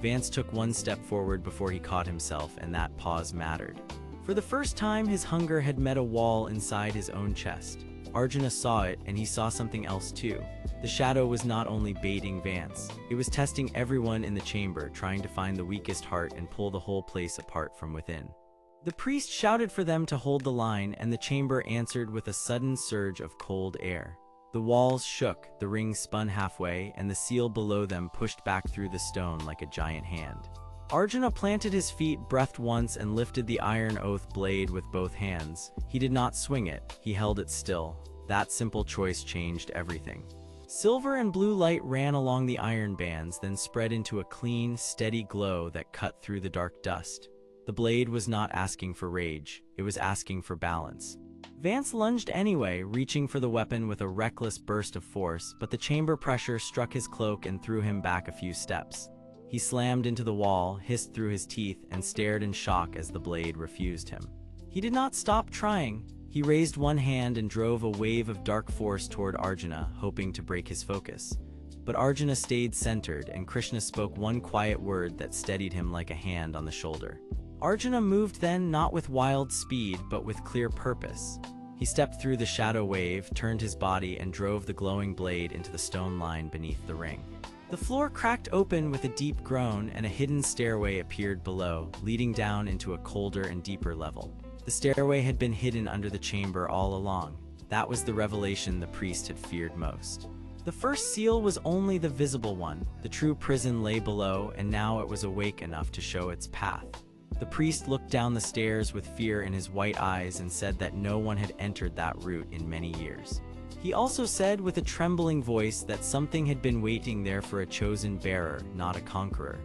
Vance took one step forward before he caught himself, and that pause mattered. For the first time, his hunger had met a wall inside his own chest. Arjuna saw it, and he saw something else too. The shadow was not only baiting Vance, it was testing everyone in the chamber, trying to find the weakest heart and pull the whole place apart from within. The priest shouted for them to hold the line, and the chamber answered with a sudden surge of cold air. The walls shook, the ring spun halfway, and the seal below them pushed back through the stone like a giant hand. Arjuna planted his feet, breathed once, and lifted the iron oath blade with both hands. He did not swing it, he held it still. That simple choice changed everything. Silver and blue light ran along the iron bands, then spread into a clean, steady glow that cut through the dark dust. The blade was not asking for rage, it was asking for balance. Vance lunged anyway, reaching for the weapon with a reckless burst of force, but the chamber pressure struck his cloak and threw him back a few steps. He slammed into the wall, hissed through his teeth, and stared in shock as the blade refused him. He did not stop trying. He raised one hand and drove a wave of dark force toward Arjuna, hoping to break his focus. But Arjuna stayed centered, and Krishna spoke one quiet word that steadied him like a hand on the shoulder. Arjuna moved then, not with wild speed, but with clear purpose. He stepped through the shadow wave, turned his body, and drove the glowing blade into the stone line beneath the ring. The floor cracked open with a deep groan, and a hidden stairway appeared below, leading down into a colder and deeper level. The stairway had been hidden under the chamber all along. That was the revelation the priest had feared most. The first seal was only the visible one. The true prison lay below, and now it was awake enough to show its path. The priest looked down the stairs with fear in his white eyes and said that no one had entered that route in many years. He also said with a trembling voice that something had been waiting there for a chosen bearer, not a conqueror.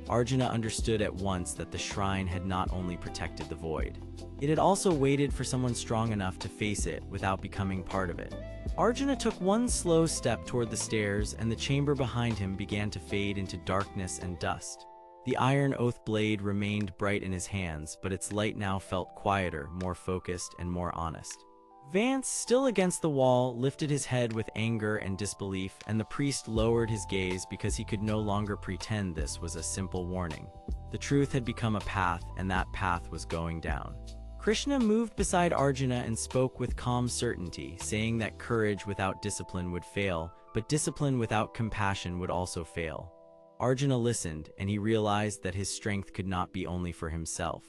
Arjuna understood at once that the shrine had not only protected the void. It had also waited for someone strong enough to face it without becoming part of it. Arjuna took one slow step toward the stairs, and the chamber behind him began to fade into darkness and dust. The iron oath blade remained bright in his hands, but its light now felt quieter, more focused, and more honest. Vance, still against the wall, lifted his head with anger and disbelief, and the priest lowered his gaze because he could no longer pretend this was a simple warning. The truth had become a path, and that path was going down. Krishna moved beside Arjuna and spoke with calm certainty, saying that courage without discipline would fail, but discipline without compassion would also fail. Arjuna listened, and he realized that his strength could not be only for himself.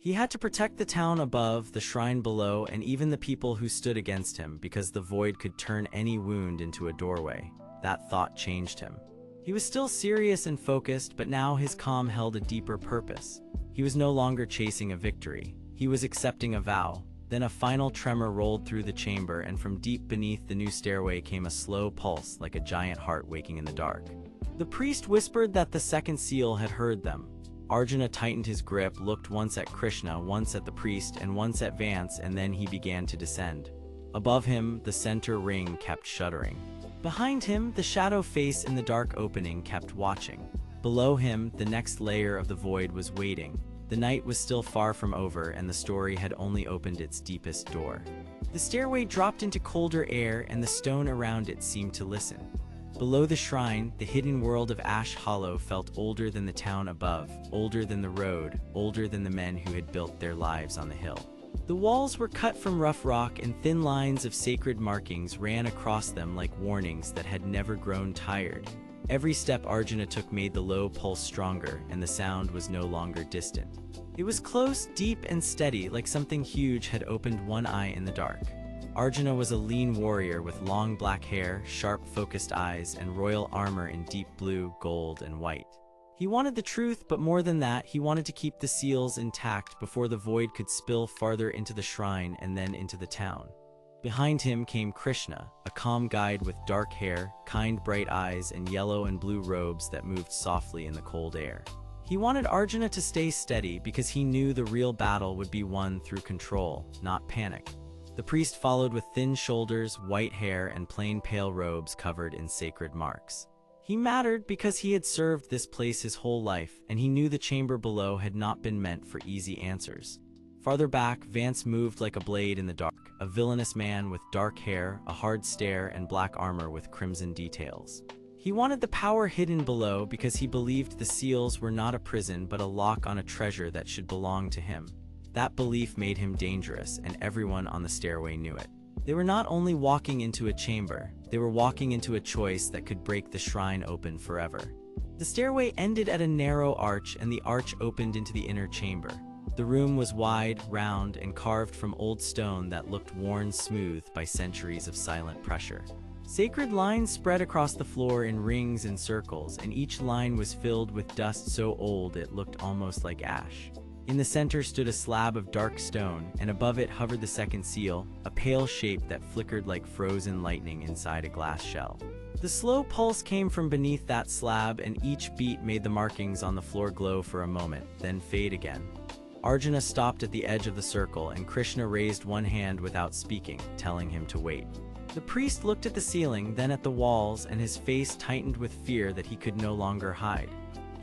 He had to protect the town above, the shrine below, and even the people who stood against him, because the void could turn any wound into a doorway. That thought changed him. He was still serious and focused, but now his calm held a deeper purpose. He was no longer chasing a victory. He was accepting a vow. Then a final tremor rolled through the chamber, and from deep beneath the new stairway came a slow pulse, like a giant heart waking in the dark. The priest whispered that the second seal had heard them. Arjuna tightened his grip, looked once at Krishna, once at the priest, and once at Vance, and then he began to descend. Above him, the center ring kept shuddering. Behind him, the shadow face in the dark opening kept watching. Below him, the next layer of the void was waiting. The night was still far from over, and the story had only opened its deepest door. The stairway dropped into colder air, and the stone around it seemed to listen. Below the shrine, the hidden world of Ash Hollow felt older than the town above, older than the road, older than the men who had built their lives on the hill. The walls were cut from rough rock, and thin lines of sacred markings ran across them like warnings that had never grown tired. Every step Arjuna took made the low pulse stronger, and the sound was no longer distant. It was close, deep, and steady, like something huge had opened one eye in the dark. Arjuna was a lean warrior with long black hair, sharp focused eyes, and royal armor in deep blue, gold, and white. He wanted the truth, but more than that, he wanted to keep the seals intact before the void could spill farther into the shrine and then into the town. Behind him came Krishna, a calm guide with dark hair, kind bright eyes, and yellow and blue robes that moved softly in the cold air. He wanted Arjuna to stay steady because he knew the real battle would be won through control, not panic. The priest followed with thin shoulders, white hair, and plain pale robes covered in sacred marks. He mattered because he had served this place his whole life, and he knew the chamber below had not been meant for easy answers. Farther back, Vance moved like a blade in the dark, a villainous man with dark hair, a hard stare, and black armor with crimson details. He wanted the power hidden below because he believed the seals were not a prison but a lock on a treasure that should belong to him. That belief made him dangerous, and everyone on the stairway knew it. They were not only walking into a chamber, they were walking into a choice that could break the shrine open forever. The stairway ended at a narrow arch, and the arch opened into the inner chamber. The room was wide, round, and carved from old stone that looked worn smooth by centuries of silent pressure. Sacred lines spread across the floor in rings and circles, and each line was filled with dust so old it looked almost like ash. In the center stood a slab of dark stone, and above it hovered the second seal, a pale shape that flickered like frozen lightning inside a glass shell. The slow pulse came from beneath that slab, and each beat made the markings on the floor glow for a moment, then fade again. Arjuna stopped at the edge of the circle, and Krishna raised one hand without speaking, telling him to wait. The priest looked at the ceiling, then at the walls, and his face tightened with fear that he could no longer hide.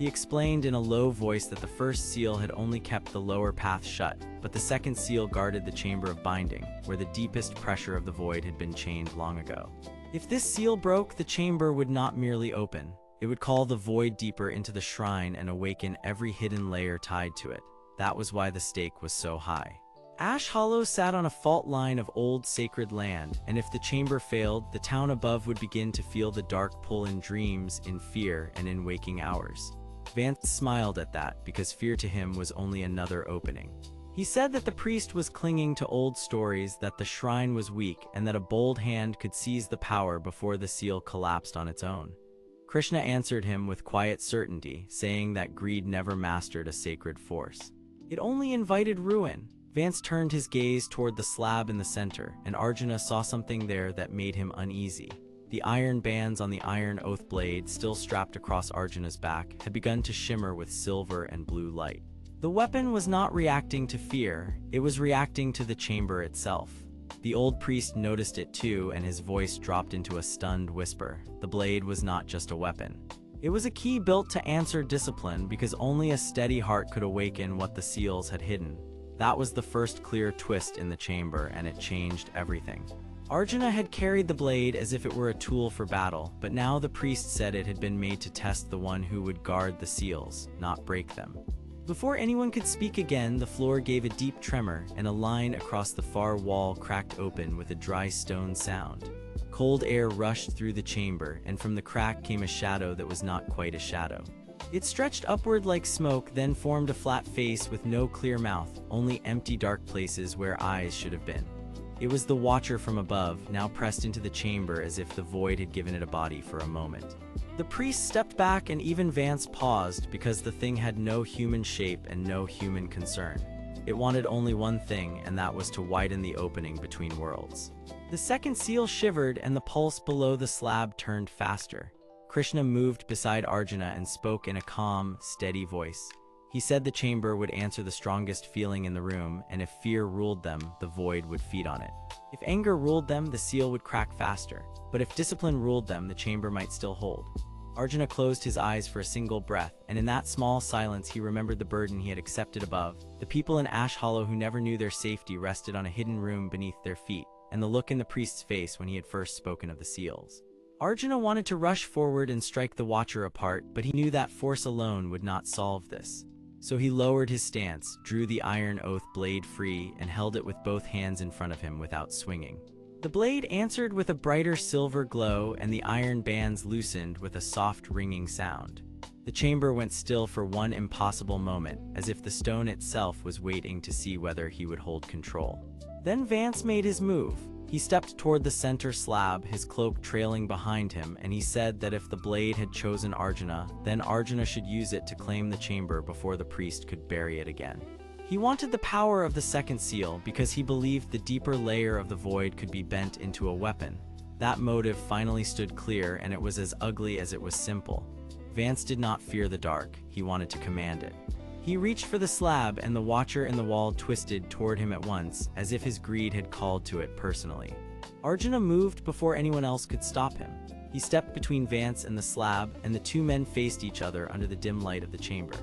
He explained in a low voice that the first seal had only kept the lower path shut, but the second seal guarded the chamber of binding, where the deepest pressure of the void had been chained long ago. If this seal broke, the chamber would not merely open. It would call the void deeper into the shrine and awaken every hidden layer tied to it. That was why the stake was so high. Ash Hollow sat on a fault line of old sacred land, and if the chamber failed, the town above would begin to feel the dark pull in dreams, in fear, and in waking hours. Vance smiled at that because fear to him was only another opening. He said that the priest was clinging to old stories, that the shrine was weak, and that a bold hand could seize the power before the seal collapsed on its own. Krishna answered him with quiet certainty, saying that greed never mastered a sacred force. It only invited ruin. Vance turned his gaze toward the slab in the center, and Arjuna saw something there that made him uneasy. The iron bands on the iron oath blade, still strapped across Arjuna's back, had begun to shimmer with silver and blue light. The weapon was not reacting to fear, it was reacting to the chamber itself. The old priest noticed it too, and his voice dropped into a stunned whisper. The blade was not just a weapon. It was a key built to answer discipline, because only a steady heart could awaken what the seals had hidden. That was the first clear twist in the chamber, and it changed everything. Arjuna had carried the blade as if it were a tool for battle, but now the priest said it had been made to test the one who would guard the seals, not break them. Before anyone could speak again, the floor gave a deep tremor, and a line across the far wall cracked open with a dry stone sound. Cold air rushed through the chamber, and from the crack came a shadow that was not quite a shadow. It stretched upward like smoke, then formed a flat face with no clear mouth, only empty dark places where eyes should have been. It was the Watcher from above, now pressed into the chamber as if the void had given it a body for a moment. The priest stepped back, and even Vance paused, because the thing had no human shape and no human concern. It wanted only one thing, and that was to widen the opening between worlds. The second seal shivered, and the pulse below the slab turned faster. Krishna moved beside Arjuna and spoke in a calm, steady voice. He said the chamber would answer the strongest feeling in the room, and if fear ruled them, the void would feed on it. If anger ruled them, the seal would crack faster. But if discipline ruled them, the chamber might still hold. Arjuna closed his eyes for a single breath, and in that small silence he remembered the burden he had accepted above. The people in Ash Hollow who never knew their safety rested on a hidden room beneath their feet, and the look in the priest's face when he had first spoken of the seals. Arjuna wanted to rush forward and strike the Watcher apart, but he knew that force alone would not solve this. So he lowered his stance, drew the iron oath blade free, and held it with both hands in front of him without swinging. The blade answered with a brighter silver glow, and the iron bands loosened with a soft ringing sound. The chamber went still for one impossible moment, as if the stone itself was waiting to see whether he would hold control. Then Vance made his move. He stepped toward the center slab, his cloak trailing behind him, and he said that if the blade had chosen Arjuna, then Arjuna should use it to claim the chamber before the priest could bury it again. He wanted the power of the second seal because he believed the deeper layer of the void could be bent into a weapon. That motive finally stood clear, and it was as ugly as it was simple. Vance did not fear the dark, he wanted to command it. He reached for the slab, and the Watcher in the wall twisted toward him at once, as if his greed had called to it personally. Arjuna moved before anyone else could stop him. He stepped between Vance and the slab, and the two men faced each other under the dim light of the chamber.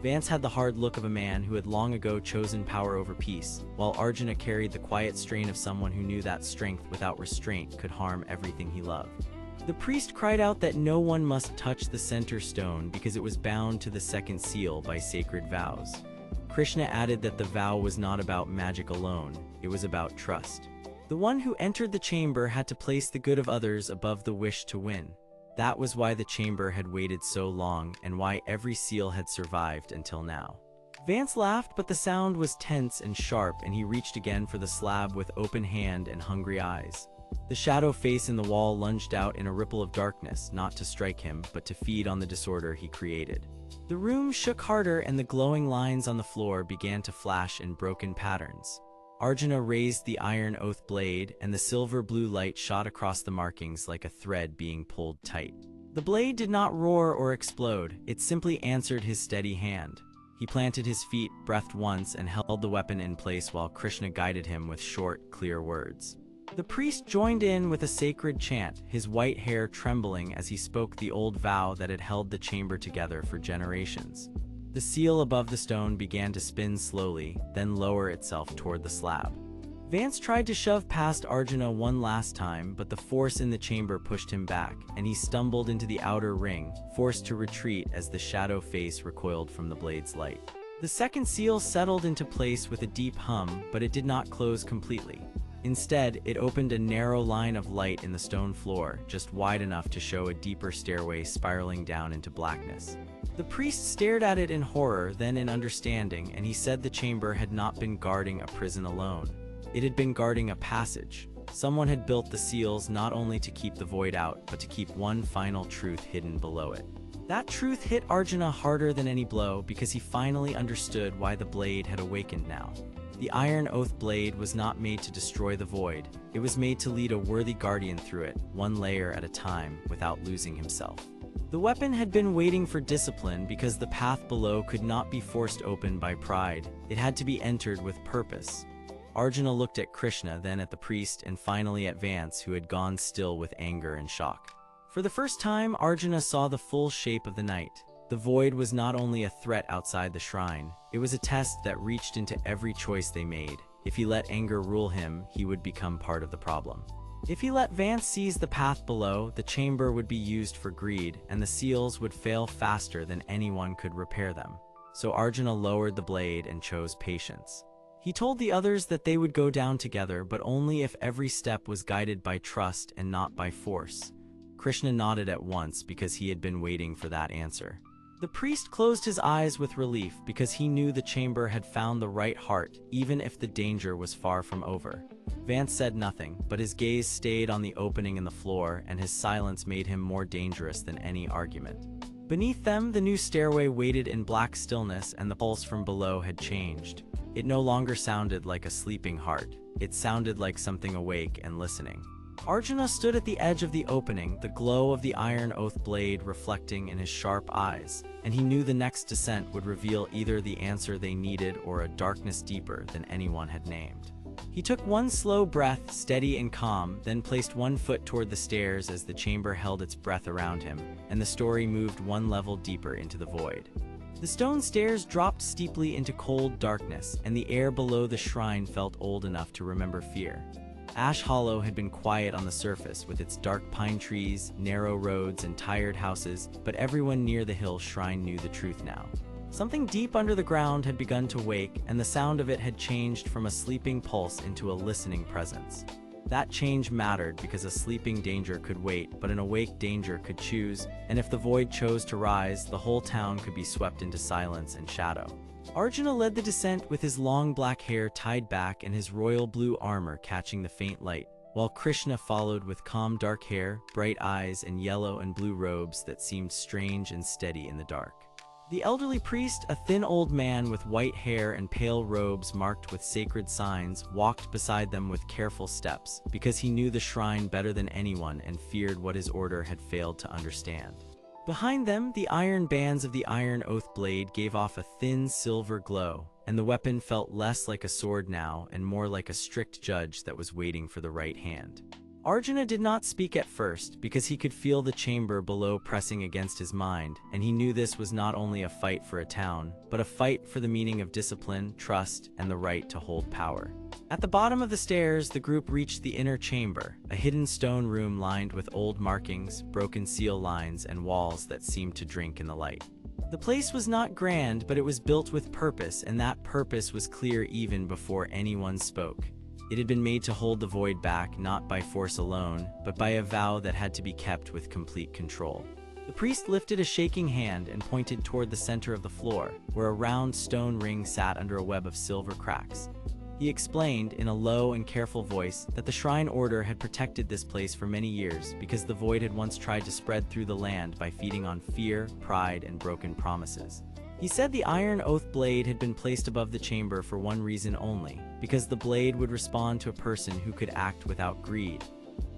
Vance had the hard look of a man who had long ago chosen power over peace, while Arjuna carried the quiet strain of someone who knew that strength without restraint could harm everything he loved. The priest cried out that no one must touch the center stone because it was bound to the second seal by sacred vows. Krishna added that the vow was not about magic alone, it was about trust. The one who entered the chamber had to place the good of others above the wish to win. That was why the chamber had waited so long, and why every seal had survived until now. Vance laughed, but the sound was tense and sharp, and he reached again for the slab with open hand and hungry eyes. The shadow face in the wall lunged out in a ripple of darkness, not to strike him, but to feed on the disorder he created. The room shook harder, and the glowing lines on the floor began to flash in broken patterns. Arjuna raised the iron oath blade, and the silver-blue light shot across the markings like a thread being pulled tight. The blade did not roar or explode, it simply answered his steady hand. He planted his feet, breathed once, and held the weapon in place while Krishna guided him with short, clear words. The priest joined in with a sacred chant, his white hair trembling as he spoke the old vow that had held the chamber together for generations. The seal above the stone began to spin slowly, then lower itself toward the slab. Vance tried to shove past Arjuna one last time, but the force in the chamber pushed him back, and he stumbled into the outer ring, forced to retreat as the shadow face recoiled from the blade's light. The second seal settled into place with a deep hum, but it did not close completely. Instead, it opened a narrow line of light in the stone floor, just wide enough to show a deeper stairway spiraling down into blackness. The priest stared at it in horror, then in understanding, and he said the chamber had not been guarding a prison alone. It had been guarding a passage. Someone had built the seals not only to keep the void out, but to keep one final truth hidden below it. That truth hit Arjuna harder than any blow because he finally understood why the blade had awakened now. The iron oath blade was not made to destroy the void. It was made to lead a worthy guardian through it, one layer at a time, without losing himself. The weapon had been waiting for discipline because the path below could not be forced open by pride. It had to be entered with purpose. Arjuna looked at Krishna, then at the priest, and finally at Vance, who had gone still with anger and shock. For the first time, Arjuna saw the full shape of the night. The void was not only a threat outside the shrine, it was a test that reached into every choice they made. If he let anger rule him, he would become part of the problem. If he let Vance seize the path below, the chamber would be used for greed, and the seals would fail faster than anyone could repair them. So Arjuna lowered the blade and chose patience. He told the others that they would go down together, but only if every step was guided by trust and not by force. Krishna nodded at once because he had been waiting for that answer. The priest closed his eyes with relief because he knew the chamber had found the right heart, even if the danger was far from over. Vance said nothing, but his gaze stayed on the opening in the floor, and his silence made him more dangerous than any argument. Beneath them, the new stairway waited in black stillness, and the pulse from below had changed. It no longer sounded like a sleeping heart. It sounded like something awake and listening. Arjuna stood at the edge of the opening, the glow of the iron oath blade reflecting in his sharp eyes, and he knew the next descent would reveal either the answer they needed or a darkness deeper than anyone had named. He took one slow breath, steady and calm, then placed one foot toward the stairs as the chamber held its breath around him, and the story moved one level deeper into the void. The stone stairs dropped steeply into cold darkness, and the air below the shrine felt old enough to remember fear. Ash Hollow had been quiet on the surface, with its dark pine trees, narrow roads, and tired houses, but everyone near the hill shrine knew the truth now. Something deep under the ground had begun to wake, and the sound of it had changed from a sleeping pulse into a listening presence. That change mattered because a sleeping danger could wait, but an awake danger could choose, and if the void chose to rise, the whole town could be swept into silence and shadow. Arjuna led the descent with his long black hair tied back and his royal blue armor catching the faint light, while Krishna followed with calm dark hair, bright eyes, and yellow and blue robes that seemed strange and steady in the dark. The elderly priest, a thin old man with white hair and pale robes marked with sacred signs, walked beside them with careful steps, because he knew the shrine better than anyone and feared what his order had failed to understand. Behind them, the iron bands of the iron oath blade gave off a thin silver glow, and the weapon felt less like a sword now and more like a strict judge that was waiting for the right hand. Arjuna did not speak at first because he could feel the chamber below pressing against his mind, and he knew this was not only a fight for a town, but a fight for the meaning of discipline, trust, and the right to hold power. At the bottom of the stairs, the group reached the inner chamber, a hidden stone room lined with old markings, broken seal lines, and walls that seemed to drink in the light. The place was not grand, but it was built with purpose, and that purpose was clear even before anyone spoke. It had been made to hold the void back, not by force alone, but by a vow that had to be kept with complete control. The priest lifted a shaking hand and pointed toward the center of the floor, where a round stone ring sat under a web of silver cracks. He explained, in a low and careful voice, that the shrine order had protected this place for many years because the void had once tried to spread through the land by feeding on fear, pride, and broken promises. He said the iron oath blade had been placed above the chamber for one reason only, because the blade would respond to a person who could act without greed.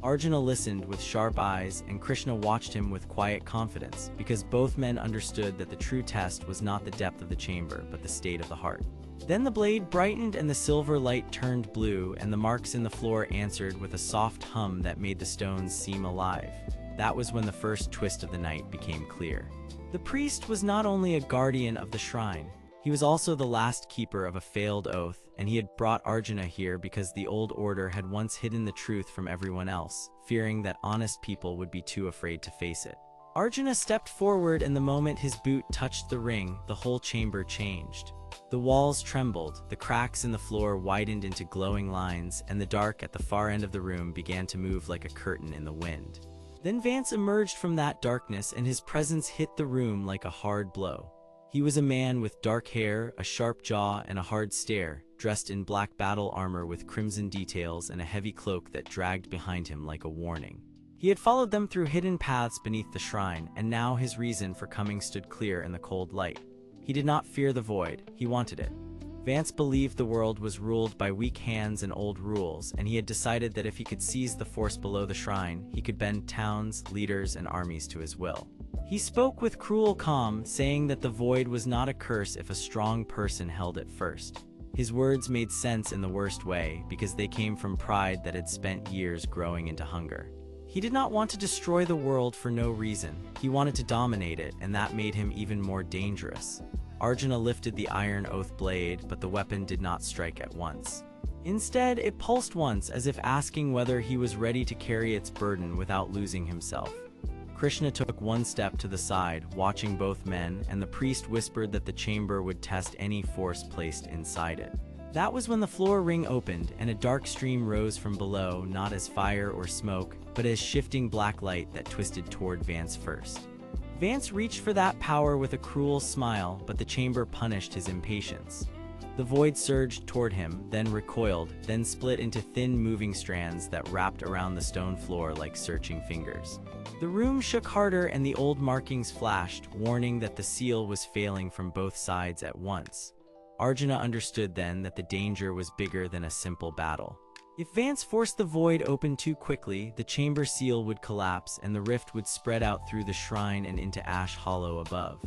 Arjuna listened with sharp eyes, and Krishna watched him with quiet confidence, because both men understood that the true test was not the depth of the chamber, but the state of the heart. Then the blade brightened and the silver light turned blue, and the marks in the floor answered with a soft hum that made the stones seem alive. That was when the first twist of the night became clear. The priest was not only a guardian of the shrine, he was also the last keeper of a failed oath, and he had brought Arjuna here because the old order had once hidden the truth from everyone else, fearing that honest people would be too afraid to face it. Arjuna stepped forward, and the moment his boot touched the ring, the whole chamber changed. The walls trembled, the cracks in the floor widened into glowing lines, and the dark at the far end of the room began to move like a curtain in the wind. Then Vance emerged from that darkness, and his presence hit the room like a hard blow. He was a man with dark hair, a sharp jaw, and a hard stare, dressed in black battle armor with crimson details and a heavy cloak that dragged behind him like a warning. He had followed them through hidden paths beneath the shrine, and now his reason for coming stood clear in the cold light. He did not fear the void, he wanted it. Vance believed the world was ruled by weak hands and old rules, and he had decided that if he could seize the force below the shrine, he could bend towns, leaders, and armies to his will. He spoke with cruel calm, saying that the void was not a curse if a strong person held it first. His words made sense in the worst way, because they came from pride that had spent years growing into hunger. He did not want to destroy the world for no reason. He wanted to dominate it, and that made him even more dangerous. Arjuna lifted the iron oath blade, but the weapon did not strike at once. Instead, it pulsed once, as if asking whether he was ready to carry its burden without losing himself. Krishna took one step to the side, watching both men, and the priest whispered that the chamber would test any force placed inside it. That was when the floor ring opened, and a dark stream rose from below, not as fire or smoke, but as shifting black light that twisted toward Vance first. Vance reached for that power with a cruel smile, but the chamber punished his impatience. The void surged toward him, then recoiled, then split into thin moving strands that wrapped around the stone floor like searching fingers. The room shook harder, and the old markings flashed, warning that the seal was failing from both sides at once. Arjuna understood then that the danger was bigger than a simple battle. If Vance forced the void open too quickly, the chamber seal would collapse and the rift would spread out through the shrine and into Ash Hollow above.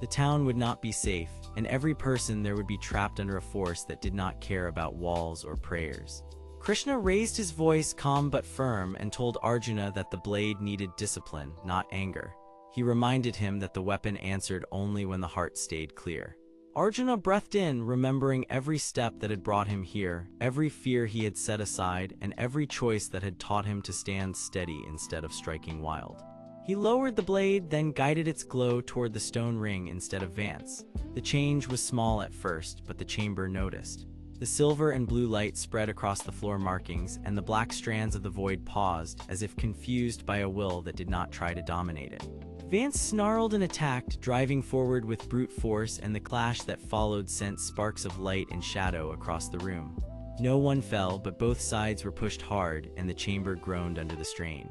The town would not be safe, and every person there would be trapped under a force that did not care about walls or prayers. Krishna raised his voice calm but firm and told Arjuna that the blade needed discipline, not anger. He reminded him that the weapon answered only when the heart stayed clear. Arjuna breathed in, remembering every step that had brought him here, every fear he had set aside, and every choice that had taught him to stand steady instead of striking wild. He lowered the blade, then guided its glow toward the stone ring instead of Vance. The change was small at first, but the chamber noticed. The silver and blue light spread across the floor markings, and the black strands of the void paused, as if confused by a will that did not try to dominate it. Vance snarled and attacked, driving forward with brute force, and the clash that followed sent sparks of light and shadow across the room. No one fell, but both sides were pushed hard, and the chamber groaned under the strain.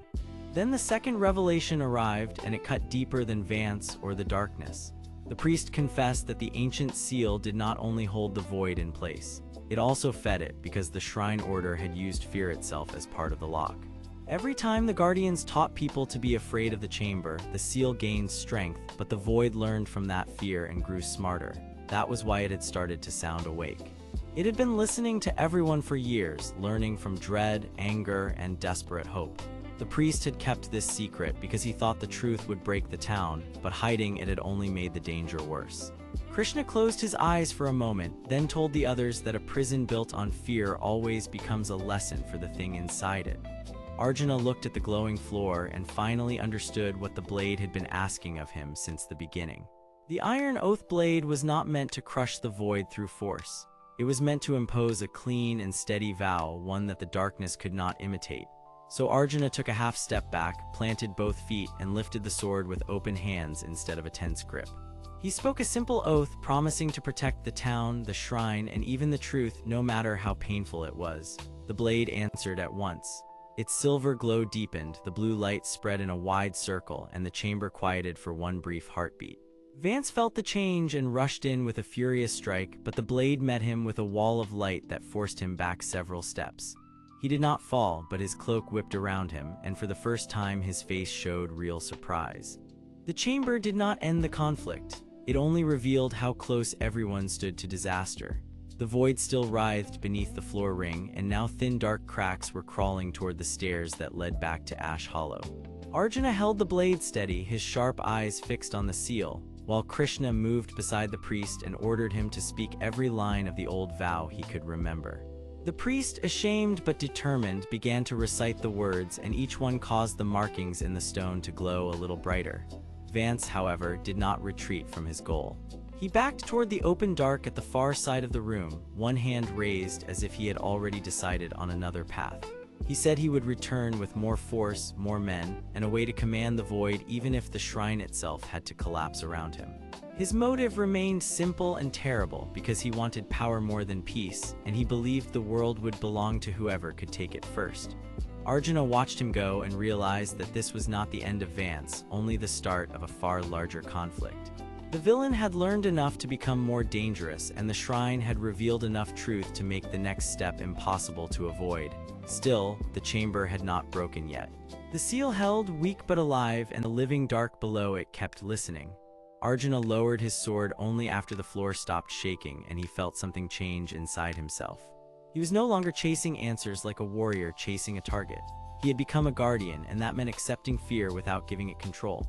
Then the second revelation arrived, and it cut deeper than Vance or the darkness. The priest confessed that the ancient seal did not only hold the void in place, it also fed it, because the shrine order had used fear itself as part of the lock. Every time the guardians taught people to be afraid of the chamber, the seal gained strength, but the void learned from that fear and grew smarter. That was why it had started to sound awake. It had been listening to everyone for years, learning from dread, anger, and desperate hope. The priest had kept this secret because he thought the truth would break the town, but hiding it had only made the danger worse. Krishna closed his eyes for a moment, then told the others that a prison built on fear always becomes a lesson for the thing inside it. Arjuna looked at the glowing floor and finally understood what the blade had been asking of him since the beginning. The iron oath blade was not meant to crush the void through force. It was meant to impose a clean and steady vow, one that the darkness could not imitate. So Arjuna took a half step back, planted both feet, and lifted the sword with open hands instead of a tense grip. He spoke a simple oath, promising to protect the town, the shrine, and even the truth, no matter how painful it was. The blade answered at once. Its silver glow deepened, the blue light spread in a wide circle, and the chamber quieted for one brief heartbeat. Vance felt the change and rushed in with a furious strike, but the blade met him with a wall of light that forced him back several steps. He did not fall, but his cloak whipped around him, and for the first time his face showed real surprise. The chamber did not end the conflict. It only revealed how close everyone stood to disaster. The void still writhed beneath the floor ring, and now thin dark cracks were crawling toward the stairs that led back to Ash Hollow. Arjuna held the blade steady, his sharp eyes fixed on the seal, while Krishna moved beside the priest and ordered him to speak every line of the old vow he could remember. The priest, ashamed but determined, began to recite the words, and each one caused the markings in the stone to glow a little brighter. Vance, however, did not retreat from his goal. He backed toward the open dark at the far side of the room, one hand raised as if he had already decided on another path. He said he would return with more force, more men, and a way to command the void even if the shrine itself had to collapse around him. His motive remained simple and terrible because he wanted power more than peace, and he believed the world would belong to whoever could take it first. Arjuna watched him go and realized that this was not the end of Vance, only the start of a far larger conflict. The villain had learned enough to become more dangerous, and the shrine had revealed enough truth to make the next step impossible to avoid. Still, the chamber had not broken yet. The seal held, weak but alive, and the living dark below it kept listening. Arjuna lowered his sword only after the floor stopped shaking, and he felt something change inside himself. He was no longer chasing answers like a warrior chasing a target. He had become a guardian, and that meant accepting fear without giving it control.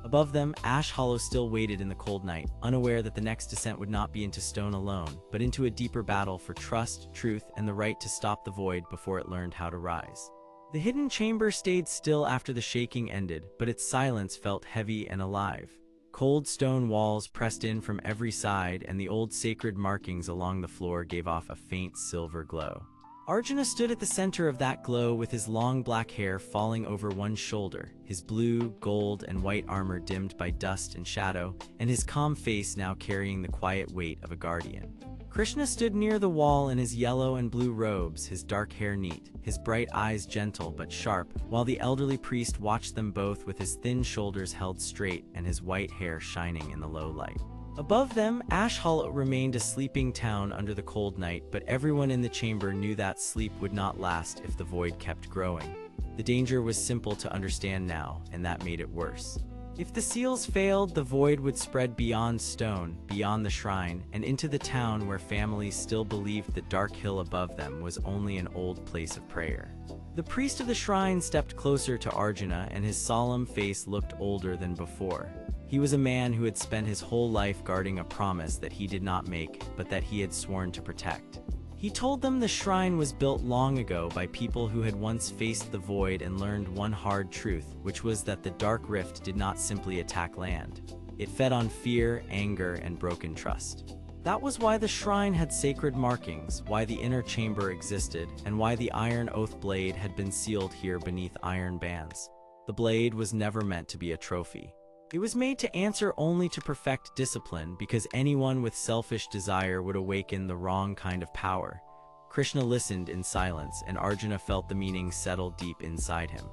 Above them, Ash Hollow still waited in the cold night, unaware that the next descent would not be into stone alone, but into a deeper battle for trust, truth, and the right to stop the void before it learned how to rise. The hidden chamber stayed still after the shaking ended, but its silence felt heavy and alive. Cold stone walls pressed in from every side, and the old sacred markings along the floor gave off a faint silver glow. Arjuna stood at the center of that glow with his long black hair falling over one shoulder, his blue, gold, and white armor dimmed by dust and shadow, and his calm face now carrying the quiet weight of a guardian. Krishna stood near the wall in his yellow and blue robes, his dark hair neat, his bright eyes gentle but sharp, while the elderly priest watched them both with his thin shoulders held straight and his white hair shining in the low light. Above them, Ash Hollow remained a sleeping town under the cold night, but everyone in the chamber knew that sleep would not last if the void kept growing. The danger was simple to understand now, and that made it worse. If the seals failed, the void would spread beyond stone, beyond the shrine, and into the town where families still believed the dark hill above them was only an old place of prayer. The priest of the shrine stepped closer to Arjuna, and his solemn face looked older than before. He was a man who had spent his whole life guarding a promise that he did not make, but that he had sworn to protect. He told them the shrine was built long ago by people who had once faced the void and learned one hard truth, which was that the dark rift did not simply attack land. It fed on fear, anger, and broken trust. That was why the shrine had sacred markings, why the inner chamber existed, and why the iron oath blade had been sealed here beneath iron bands. The blade was never meant to be a trophy. It was made to answer only to perfect discipline, because anyone with selfish desire would awaken the wrong kind of power. Krishna listened in silence, and Arjuna felt the meaning settle deep inside him.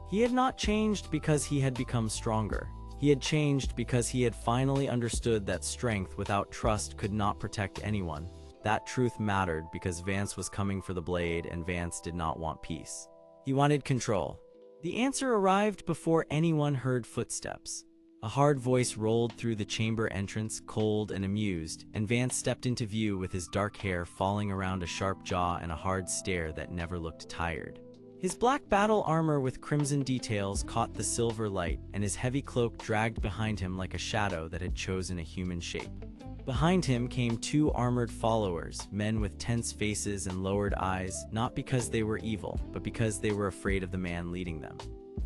He had not changed because he had become stronger. He had changed because he had finally understood that strength without trust could not protect anyone. That truth mattered because Vance was coming for the blade, and Vance did not want peace. He wanted control. The answer arrived before anyone heard footsteps. A hard voice rolled through the chamber entrance, cold and amused, and Vance stepped into view with his dark hair falling around a sharp jaw and a hard stare that never looked tired. His black battle armor with crimson details caught the silver light, and his heavy cloak dragged behind him like a shadow that had chosen a human shape. Behind him came two armored followers, men with tense faces and lowered eyes, not because they were evil, but because they were afraid of the man leading them.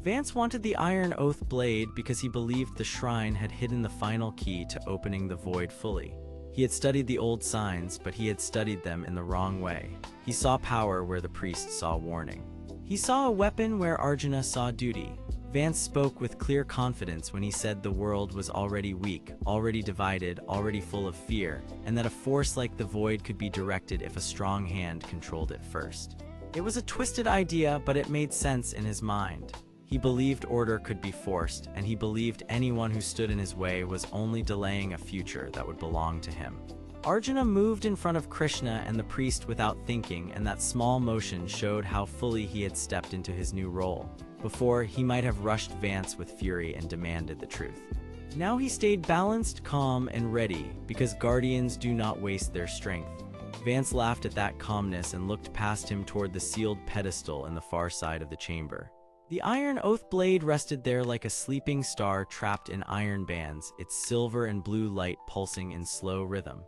Vance wanted the Iron Oath blade because he believed the shrine had hidden the final key to opening the void fully. He had studied the old signs, but he had studied them in the wrong way. He saw power where the priest saw warning. He saw a weapon where Arjuna saw duty. Vance spoke with clear confidence when he said the world was already weak, already divided, already full of fear, and that a force like the void could be directed if a strong hand controlled it first. It was a twisted idea, but it made sense in his mind. He believed order could be forced, and he believed anyone who stood in his way was only delaying a future that would belong to him. Arjuna moved in front of Krishna and the priest without thinking, and that small motion showed how fully he had stepped into his new role. Before, he might have rushed Vance with fury and demanded the truth. Now he stayed balanced, calm, and ready, because guardians do not waste their strength. Vance laughed at that calmness and looked past him toward the sealed pedestal in the far side of the chamber. The Iron Oath blade rested there like a sleeping star trapped in iron bands, its silver and blue light pulsing in slow rhythm.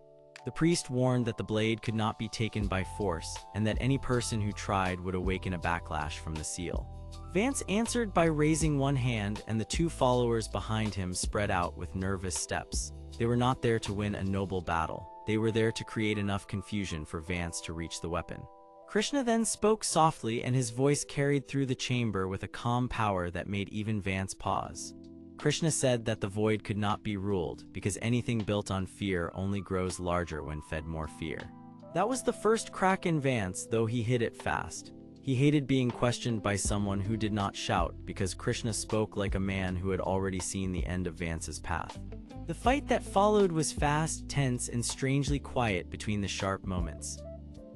The priest warned that the blade could not be taken by force, and that any person who tried would awaken a backlash from the seal. Vance answered by raising one hand, and the two followers behind him spread out with nervous steps. They were not there to win a noble battle. They were there to create enough confusion for Vance to reach the weapon. Krishna then spoke softly, and his voice carried through the chamber with a calm power that made even Vance pause. Krishna said that the void could not be ruled, because anything built on fear only grows larger when fed more fear. That was the first crack in Vance, though he hid it fast. He hated being questioned by someone who did not shout, because Krishna spoke like a man who had already seen the end of Vance's path. The fight that followed was fast, tense, and strangely quiet between the sharp moments.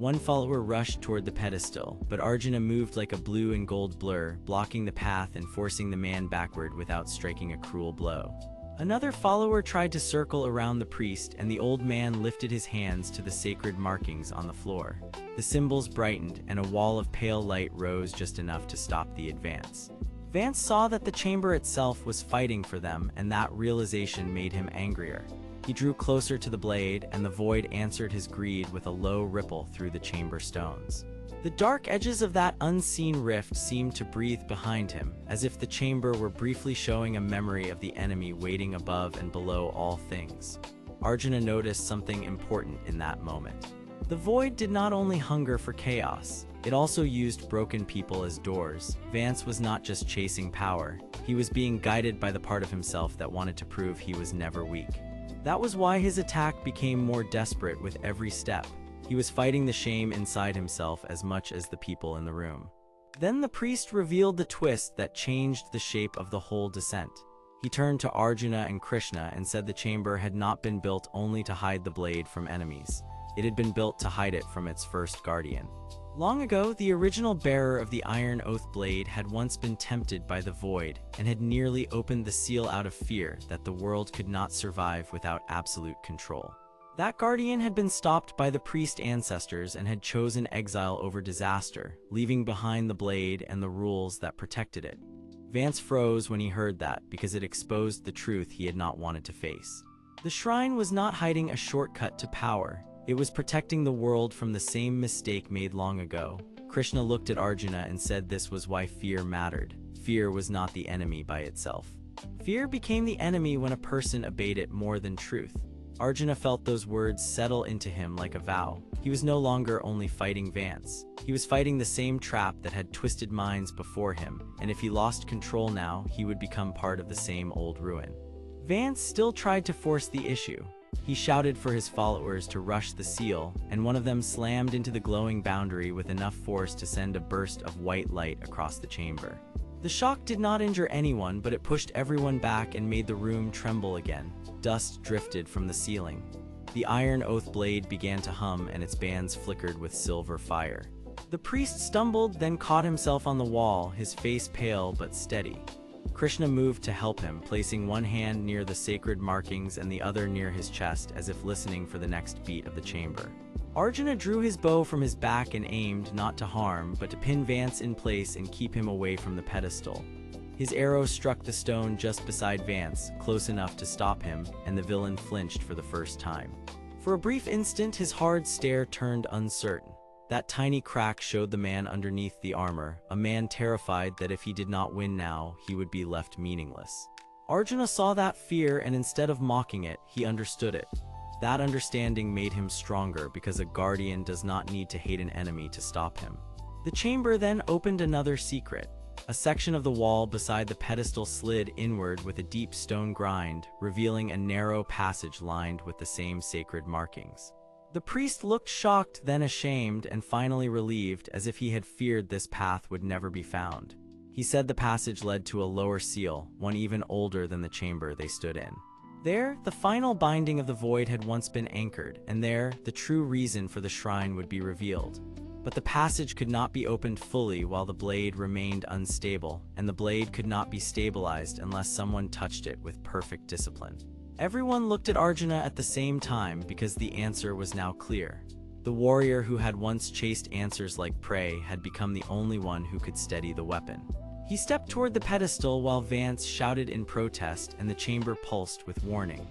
One follower rushed toward the pedestal, but Arjuna moved like a blue and gold blur, blocking the path and forcing the man backward without striking a cruel blow. Another follower tried to circle around the priest, and the old man lifted his hands to the sacred markings on the floor. The symbols brightened, and a wall of pale light rose just enough to stop the advance. Vance saw that the chamber itself was fighting for them, and that realization made him angrier. He drew closer to the blade, and the void answered his greed with a low ripple through the chamber stones. The dark edges of that unseen rift seemed to breathe behind him, as if the chamber were briefly showing a memory of the enemy waiting above and below all things. Arjuna noticed something important in that moment. The void did not only hunger for chaos, it also used broken people as doors. Vance was not just chasing power, he was being guided by the part of himself that wanted to prove he was never weak. That was why his attack became more desperate with every step. He was fighting the shame inside himself as much as the people in the room. Then the priest revealed the twist that changed the shape of the whole descent. He turned to Arjuna and Krishna and said the chamber had not been built only to hide the blade from enemies. It had been built to hide it from its first guardian. Long ago, the original bearer of the Iron Oath blade had once been tempted by the void and had nearly opened the seal out of fear that the world could not survive without absolute control. That guardian had been stopped by the priest ancestors and had chosen exile over disaster, leaving behind the blade and the rules that protected it. Vance froze when he heard that because it exposed the truth he had not wanted to face. The shrine was not hiding a shortcut to power. It was protecting the world from the same mistake made long ago. Krishna looked at Arjuna and said this was why fear mattered. Fear was not the enemy by itself. Fear became the enemy when a person obeyed it more than truth. Arjuna felt those words settle into him like a vow. He was no longer only fighting Vance. He was fighting the same trap that had twisted minds before him, and if he lost control now, he would become part of the same old ruin. Vance still tried to force the issue. He shouted for his followers to rush the seal, and one of them slammed into the glowing boundary with enough force to send a burst of white light across the chamber. The shock did not injure anyone, but it pushed everyone back and made the room tremble again. Dust drifted from the ceiling. The Iron Oath blade began to hum and its bands flickered with silver fire. The priest stumbled, then caught himself on the wall, his face pale but steady. Krishna moved to help him, placing one hand near the sacred markings and the other near his chest as if listening for the next beat of the chamber. Arjuna drew his bow from his back and aimed not to harm, but to pin Vance in place and keep him away from the pedestal. His arrow struck the stone just beside Vance, close enough to stop him, and the villain flinched for the first time. For a brief instant, his hard stare turned uncertain. That tiny crack showed the man underneath the armor, a man terrified that if he did not win now, he would be left meaningless. Arjuna saw that fear, and instead of mocking it, he understood it. That understanding made him stronger because a guardian does not need to hate an enemy to stop him. The chamber then opened another secret. A section of the wall beside the pedestal slid inward with a deep stone grind, revealing a narrow passage lined with the same sacred markings. The priest looked shocked, then ashamed, and finally relieved, as if he had feared this path would never be found. He said the passage led to a lower seal, one even older than the chamber they stood in. There, the final binding of the void had once been anchored, and there, the true reason for the shrine would be revealed. But the passage could not be opened fully while the blade remained unstable, and the blade could not be stabilized unless someone touched it with perfect discipline. Everyone looked at Arjuna at the same time because the answer was now clear. The warrior who had once chased answers like prey had become the only one who could steady the weapon. He stepped toward the pedestal while Vance shouted in protest and the chamber pulsed with warning.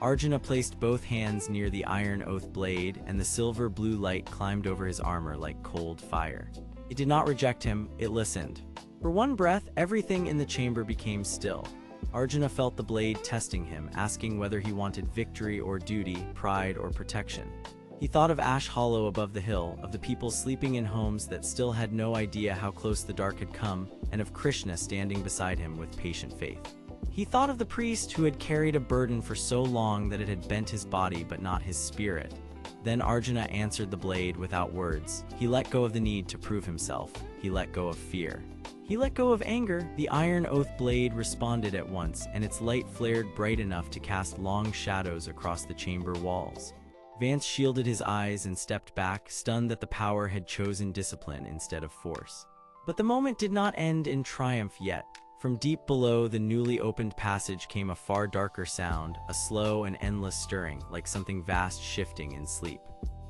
Arjuna placed both hands near the Iron Oath blade and the silver-blue light climbed over his armor like cold fire. It did not reject him, it listened. For one breath, everything in the chamber became still. Arjuna felt the blade testing him, asking whether he wanted victory or duty, pride or protection. He thought of Ash Hollow above the hill, of the people sleeping in homes that still had no idea how close the dark had come, and of Krishna standing beside him with patient faith. He thought of the priest who had carried a burden for so long that it had bent his body but not his spirit. Then Arjuna answered the blade without words. He let go of the need to prove himself. He let go of fear. He let go of anger. The Iron Oath blade responded at once, and its light flared bright enough to cast long shadows across the chamber walls. Vance shielded his eyes and stepped back, stunned that the power had chosen discipline instead of force. But the moment did not end in triumph yet. From deep below the newly opened passage came a far darker sound, a slow and endless stirring, like something vast shifting in sleep.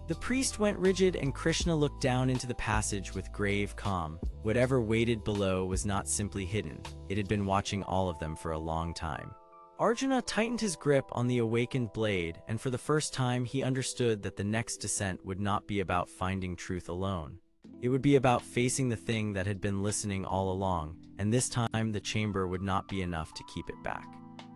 The priest went rigid and Krishna looked down into the passage with grave calm. Whatever waited below was not simply hidden. It had been watching all of them for a long time. Arjuna tightened his grip on the awakened blade, and for the first time he understood that the next descent would not be about finding truth alone. It would be about facing the thing that had been listening all along, and this time the chamber would not be enough to keep it back.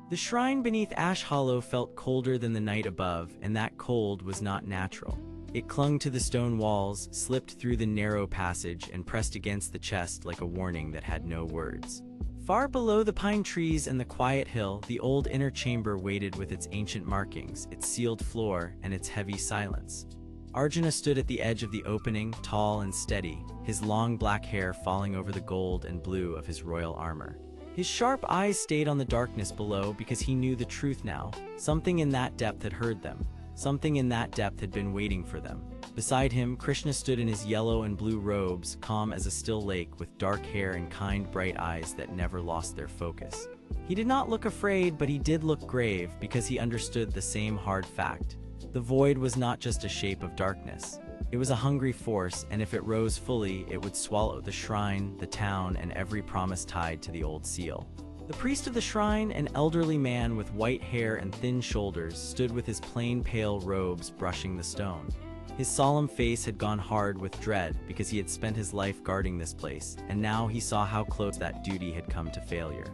The shrine beneath Ash Hollow felt colder than the night above, and that cold was not natural. It clung to the stone walls, slipped through the narrow passage, and pressed against the chest like a warning that had no words. Far below the pine trees and the quiet hill, the old inner chamber waited with its ancient markings, its sealed floor, and its heavy silence. Arjuna stood at the edge of the opening, tall and steady, his long black hair falling over the gold and blue of his royal armor. His sharp eyes stayed on the darkness below because he knew the truth now. Something in that depth had heard them. Something in that depth had been waiting for them. Beside him, Krishna stood in his yellow and blue robes, calm as a still lake, with dark hair and kind, bright eyes that never lost their focus. He did not look afraid, but he did look grave, because he understood the same hard fact. The void was not just a shape of darkness. It was a hungry force, and if it rose fully, it would swallow the shrine, the town, and every promise tied to the old seal. The priest of the shrine, an elderly man with white hair and thin shoulders, stood with his plain pale robes brushing the stone. His solemn face had gone hard with dread because he had spent his life guarding this place, and now he saw how close that duty had come to failure.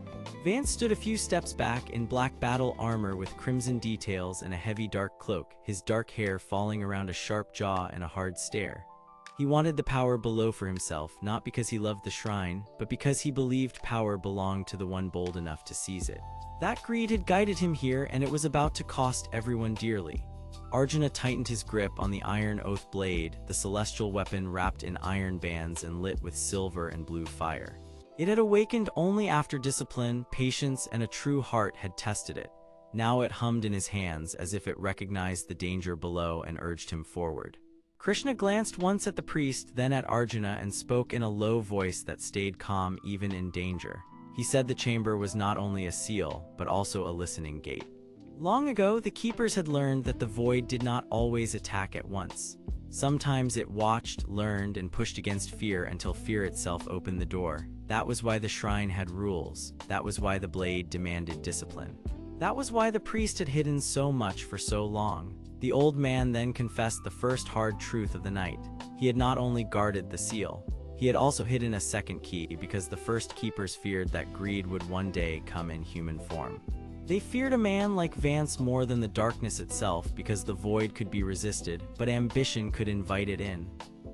Vance stood a few steps back in black battle armor with crimson details and a heavy dark cloak, his dark hair falling around a sharp jaw and a hard stare. He wanted the power below for himself, not because he loved the shrine, but because he believed power belonged to the one bold enough to seize it. That greed had guided him here, and it was about to cost everyone dearly. Arjuna tightened his grip on the iron oath blade, the celestial weapon wrapped in iron bands and lit with silver and blue fire. It had awakened only after discipline, patience, and a true heart had tested it. Now it hummed in his hands as if it recognized the danger below and urged him forward. Krishna glanced once at the priest, then at Arjuna, and spoke in a low voice that stayed calm even in danger. He said the chamber was not only a seal, but also a listening gate. Long ago, the keepers had learned that the void did not always attack at once. Sometimes it watched, learned, and pushed against fear until fear itself opened the door. That was why the shrine had rules. That was why the blade demanded discipline. That was why the priest had hidden so much for so long. The old man then confessed the first hard truth of the night. He had not only guarded the seal, he had also hidden a second key because the first keepers feared that greed would one day come in human form. They feared a man like Vance more than the darkness itself because the void could be resisted, but ambition could invite it in.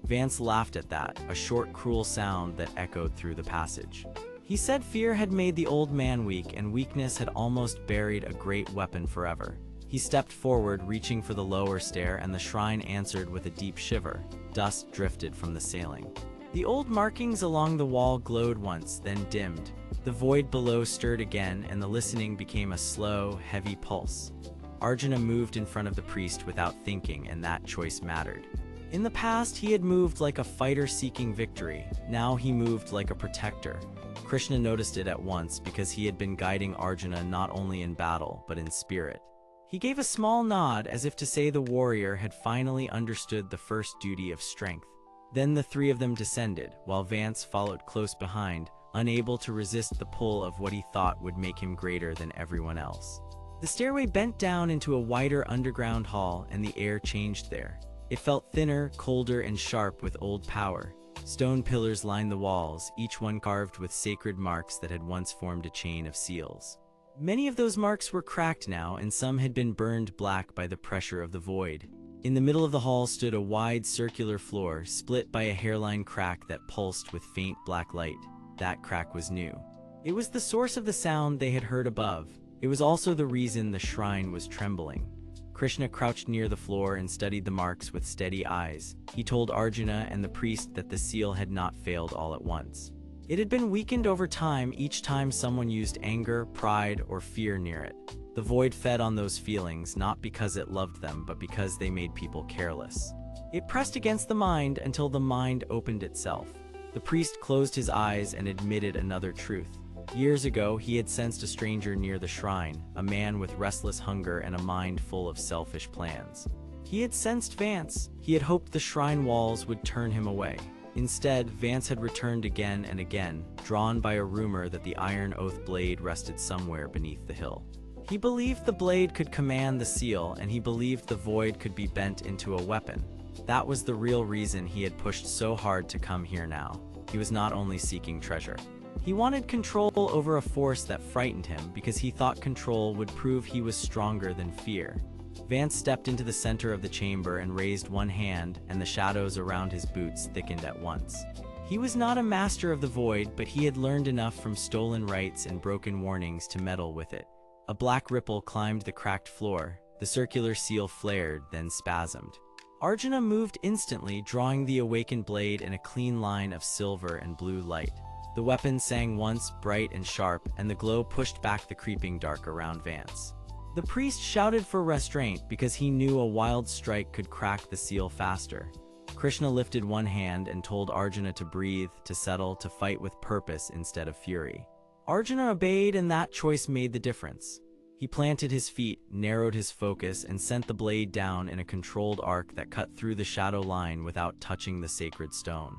Vance laughed at that, a short, cruel sound that echoed through the passage. He said fear had made the old man weak, and weakness had almost buried a great weapon forever. He stepped forward, reaching for the lower stair, and the shrine answered with a deep shiver. Dust drifted from the ceiling. The old markings along the wall glowed once, then dimmed. The void below stirred again, and the listening became a slow, heavy pulse. Arjuna moved in front of the priest without thinking, and that choice mattered. In the past, he had moved like a fighter seeking victory. Now he moved like a protector. Krishna noticed it at once because he had been guiding Arjuna not only in battle, but in spirit. He gave a small nod as if to say the warrior had finally understood the first duty of strength. Then the three of them descended, while Vance followed close behind, unable to resist the pull of what he thought would make him greater than everyone else. The stairway bent down into a wider underground hall, and the air changed there. It felt thinner, colder, and sharp with old power. Stone pillars lined the walls, each one carved with sacred marks that had once formed a chain of seals. Many of those marks were cracked now, and some had been burned black by the pressure of the void. In the middle of the hall stood a wide circular floor, split by a hairline crack that pulsed with faint black light. That crack was new. It was the source of the sound they had heard above. It was also the reason the shrine was trembling. Krishna crouched near the floor and studied the marks with steady eyes. He told Arjuna and the priest that the seal had not failed all at once. It had been weakened over time, each time someone used anger, pride, or fear near it. The void fed on those feelings, not because it loved them, but because they made people careless. It pressed against the mind until the mind opened itself. The priest closed his eyes and admitted another truth. Years ago, he had sensed a stranger near the shrine, a man with restless hunger and a mind full of selfish plans. He had sensed Vance. He had hoped the shrine walls would turn him away. Instead, Vance had returned again and again, drawn by a rumor that the iron oath blade rested somewhere beneath the hill. He believed the blade could command the seal, and he believed the void could be bent into a weapon. That was the real reason he had pushed so hard to come here now. He was not only seeking treasure. He wanted control over a force that frightened him because he thought control would prove he was stronger than fear. Vance stepped into the center of the chamber and raised one hand, and the shadows around his boots thickened at once. He was not a master of the void, but he had learned enough from stolen rights and broken warnings to meddle with it. A black ripple climbed the cracked floor. The circular seal flared, then spasmed. Arjuna moved instantly, drawing the awakened blade in a clean line of silver and blue light. The weapon sang once, bright and sharp, and the glow pushed back the creeping dark around Vance. The priest shouted for restraint because he knew a wild strike could crack the seal faster. Krishna lifted one hand and told Arjuna to breathe, to settle, to fight with purpose instead of fury. Arjuna obeyed, and that choice made the difference. He planted his feet, narrowed his focus, and sent the blade down in a controlled arc that cut through the shadow line without touching the sacred stone.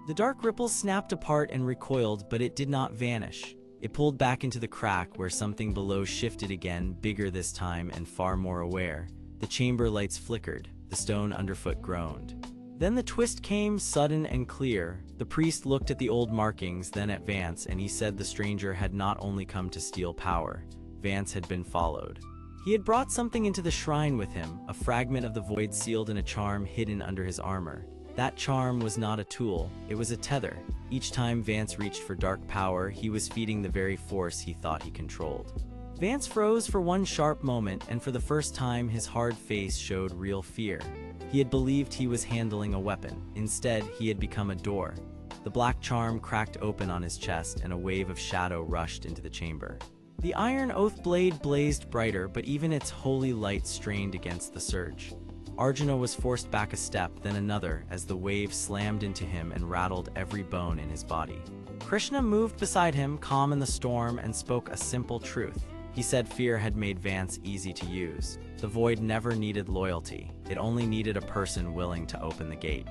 The dark ripples snapped apart and recoiled, but it did not vanish. It pulled back into the crack where something below shifted again, bigger this time and far more aware. The chamber lights flickered. The stone underfoot groaned. Then the twist came, sudden and clear. The priest looked at the old markings, then at Vance, and he said the stranger had not only come to steal power. Vance had been followed. He had brought something into the shrine with him, a fragment of the void sealed in a charm hidden under his armor. That charm was not a tool, it was a tether. Each time Vance reached for dark power, he was feeding the very force he thought he controlled. Vance froze for one sharp moment, and for the first time his hard face showed real fear. He had believed he was handling a weapon. Instead, he had become a door. The black charm cracked open on his chest, and a wave of shadow rushed into the chamber. The iron oath blade blazed brighter, but even its holy light strained against the surge. Arjuna was forced back a step, then another, as the wave slammed into him and rattled every bone in his body. Krishna moved beside him, calm in the storm, and spoke a simple truth. He said fear had made Vance easy to use. The void never needed loyalty. It only needed a person willing to open the gate.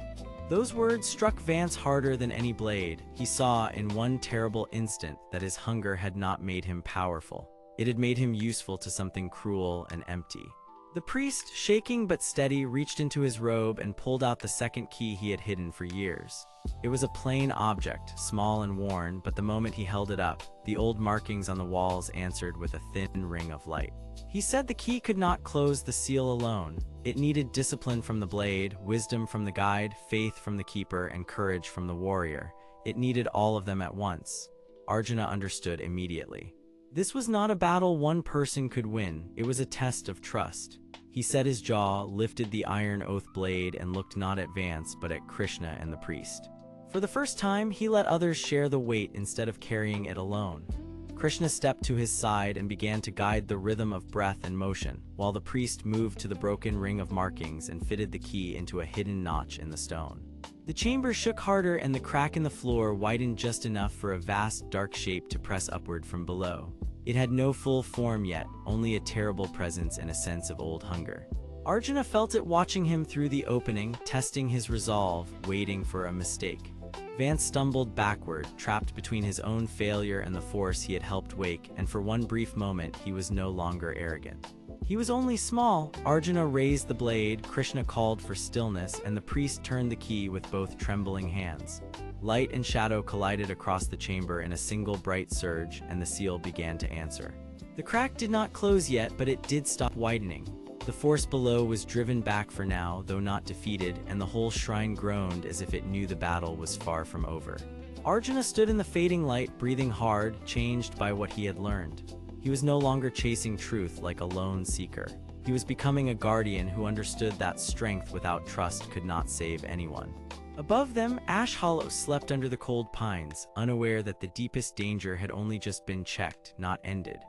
Those words struck Vance harder than any blade. He saw in one terrible instant that his hunger had not made him powerful. It had made him useful to something cruel and empty. The priest, shaking but steady, reached into his robe and pulled out the second key he had hidden for years. It was a plain object, small and worn, but the moment he held it up, the old markings on the walls answered with a thin ring of light. He said the key could not close the seal alone. It needed discipline from the blade, wisdom from the guide, faith from the keeper, and courage from the warrior. It needed all of them at once. Arjuna understood immediately. This was not a battle one person could win. It was a test of trust. He set his jaw, lifted the iron oath blade, and looked not at Vance but at Krishna and the priest. For the first time, he let others share the weight instead of carrying it alone. Krishna stepped to his side and began to guide the rhythm of breath and motion, while the priest moved to the broken ring of markings and fitted the key into a hidden notch in the stone. The chamber shook harder, and the crack in the floor widened just enough for a vast, dark shape to press upward from below. It had no full form yet, only a terrible presence and a sense of old hunger. Arjuna felt it watching him through the opening, testing his resolve, waiting for a mistake. Vance stumbled backward, trapped between his own failure and the force he had helped wake, and for one brief moment he was no longer arrogant. He was only small. Arjuna raised the blade, Krishna called for stillness, and the priest turned the key with both trembling hands. Light and shadow collided across the chamber in a single bright surge, and the seal began to answer. The crack did not close yet, but it did stop widening. The force below was driven back for now, though not defeated, and the whole shrine groaned as if it knew the battle was far from over. Arjuna stood in the fading light, breathing hard, changed by what he had learned. He was no longer chasing truth like a lone seeker. He was becoming a guardian who understood that strength without trust could not save anyone. Above them, Ash Hollow slept under the cold pines, unaware that the deepest danger had only just been checked, not ended.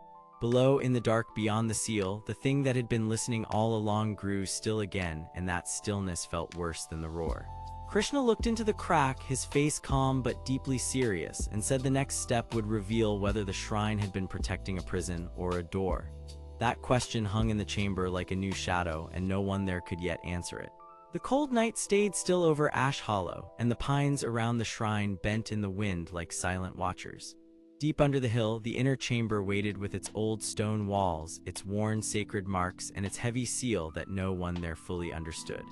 Below, in the dark beyond the seal, the thing that had been listening all along grew still again, and that stillness felt worse than the roar. Krishna looked into the crack, his face calm but deeply serious, and said the next step would reveal whether the shrine had been protecting a prison or a door. That question hung in the chamber like a new shadow, and no one there could yet answer it. The cold night stayed still over Ash Hollow, and the pines around the shrine bent in the wind like silent watchers. Deep under the hill, the inner chamber waited with its old stone walls, its worn sacred marks, and its heavy seal that no one there fully understood.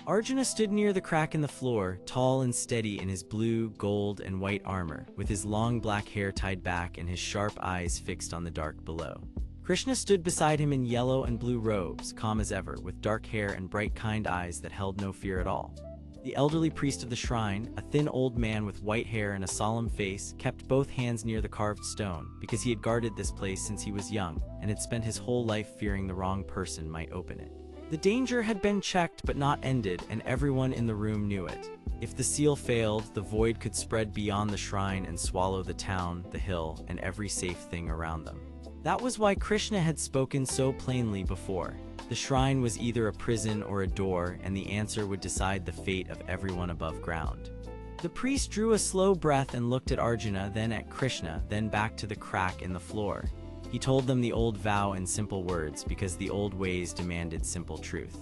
Arjuna stood near the crack in the floor, tall and steady in his blue, gold, and white armor, with his long black hair tied back and his sharp eyes fixed on the dark below. Krishna stood beside him in yellow and blue robes, calm as ever, with dark hair and bright, kind eyes that held no fear at all. The elderly priest of the shrine, a thin old man with white hair and a solemn face, kept both hands near the carved stone, because he had guarded this place since he was young, and had spent his whole life fearing the wrong person might open it. The danger had been checked but not ended, and everyone in the room knew it. If the seal failed, the void could spread beyond the shrine and swallow the town, the hill, and every safe thing around them. That was why Krishna had spoken so plainly before. The shrine was either a prison or a door, and the answer would decide the fate of everyone above ground. The priest drew a slow breath and looked at Arjuna, then at Krishna, then back to the crack in the floor. He told them the old vow in simple words because the old ways demanded simple truth.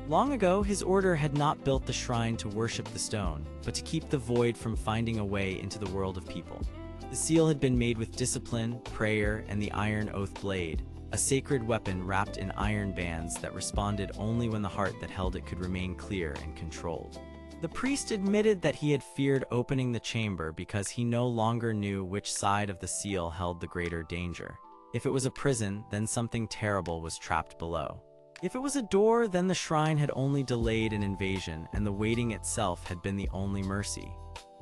Long ago, his order had not built the shrine to worship the stone, but to keep the void from finding a way into the world of people. The seal had been made with discipline, prayer, and the iron oath blade, a sacred weapon wrapped in iron bands that responded only when the heart that held it could remain clear and controlled. The priest admitted that he had feared opening the chamber because he no longer knew which side of the seal held the greater danger. If it was a prison, then something terrible was trapped below. If it was a door, then the shrine had only delayed an invasion, and the waiting itself had been the only mercy.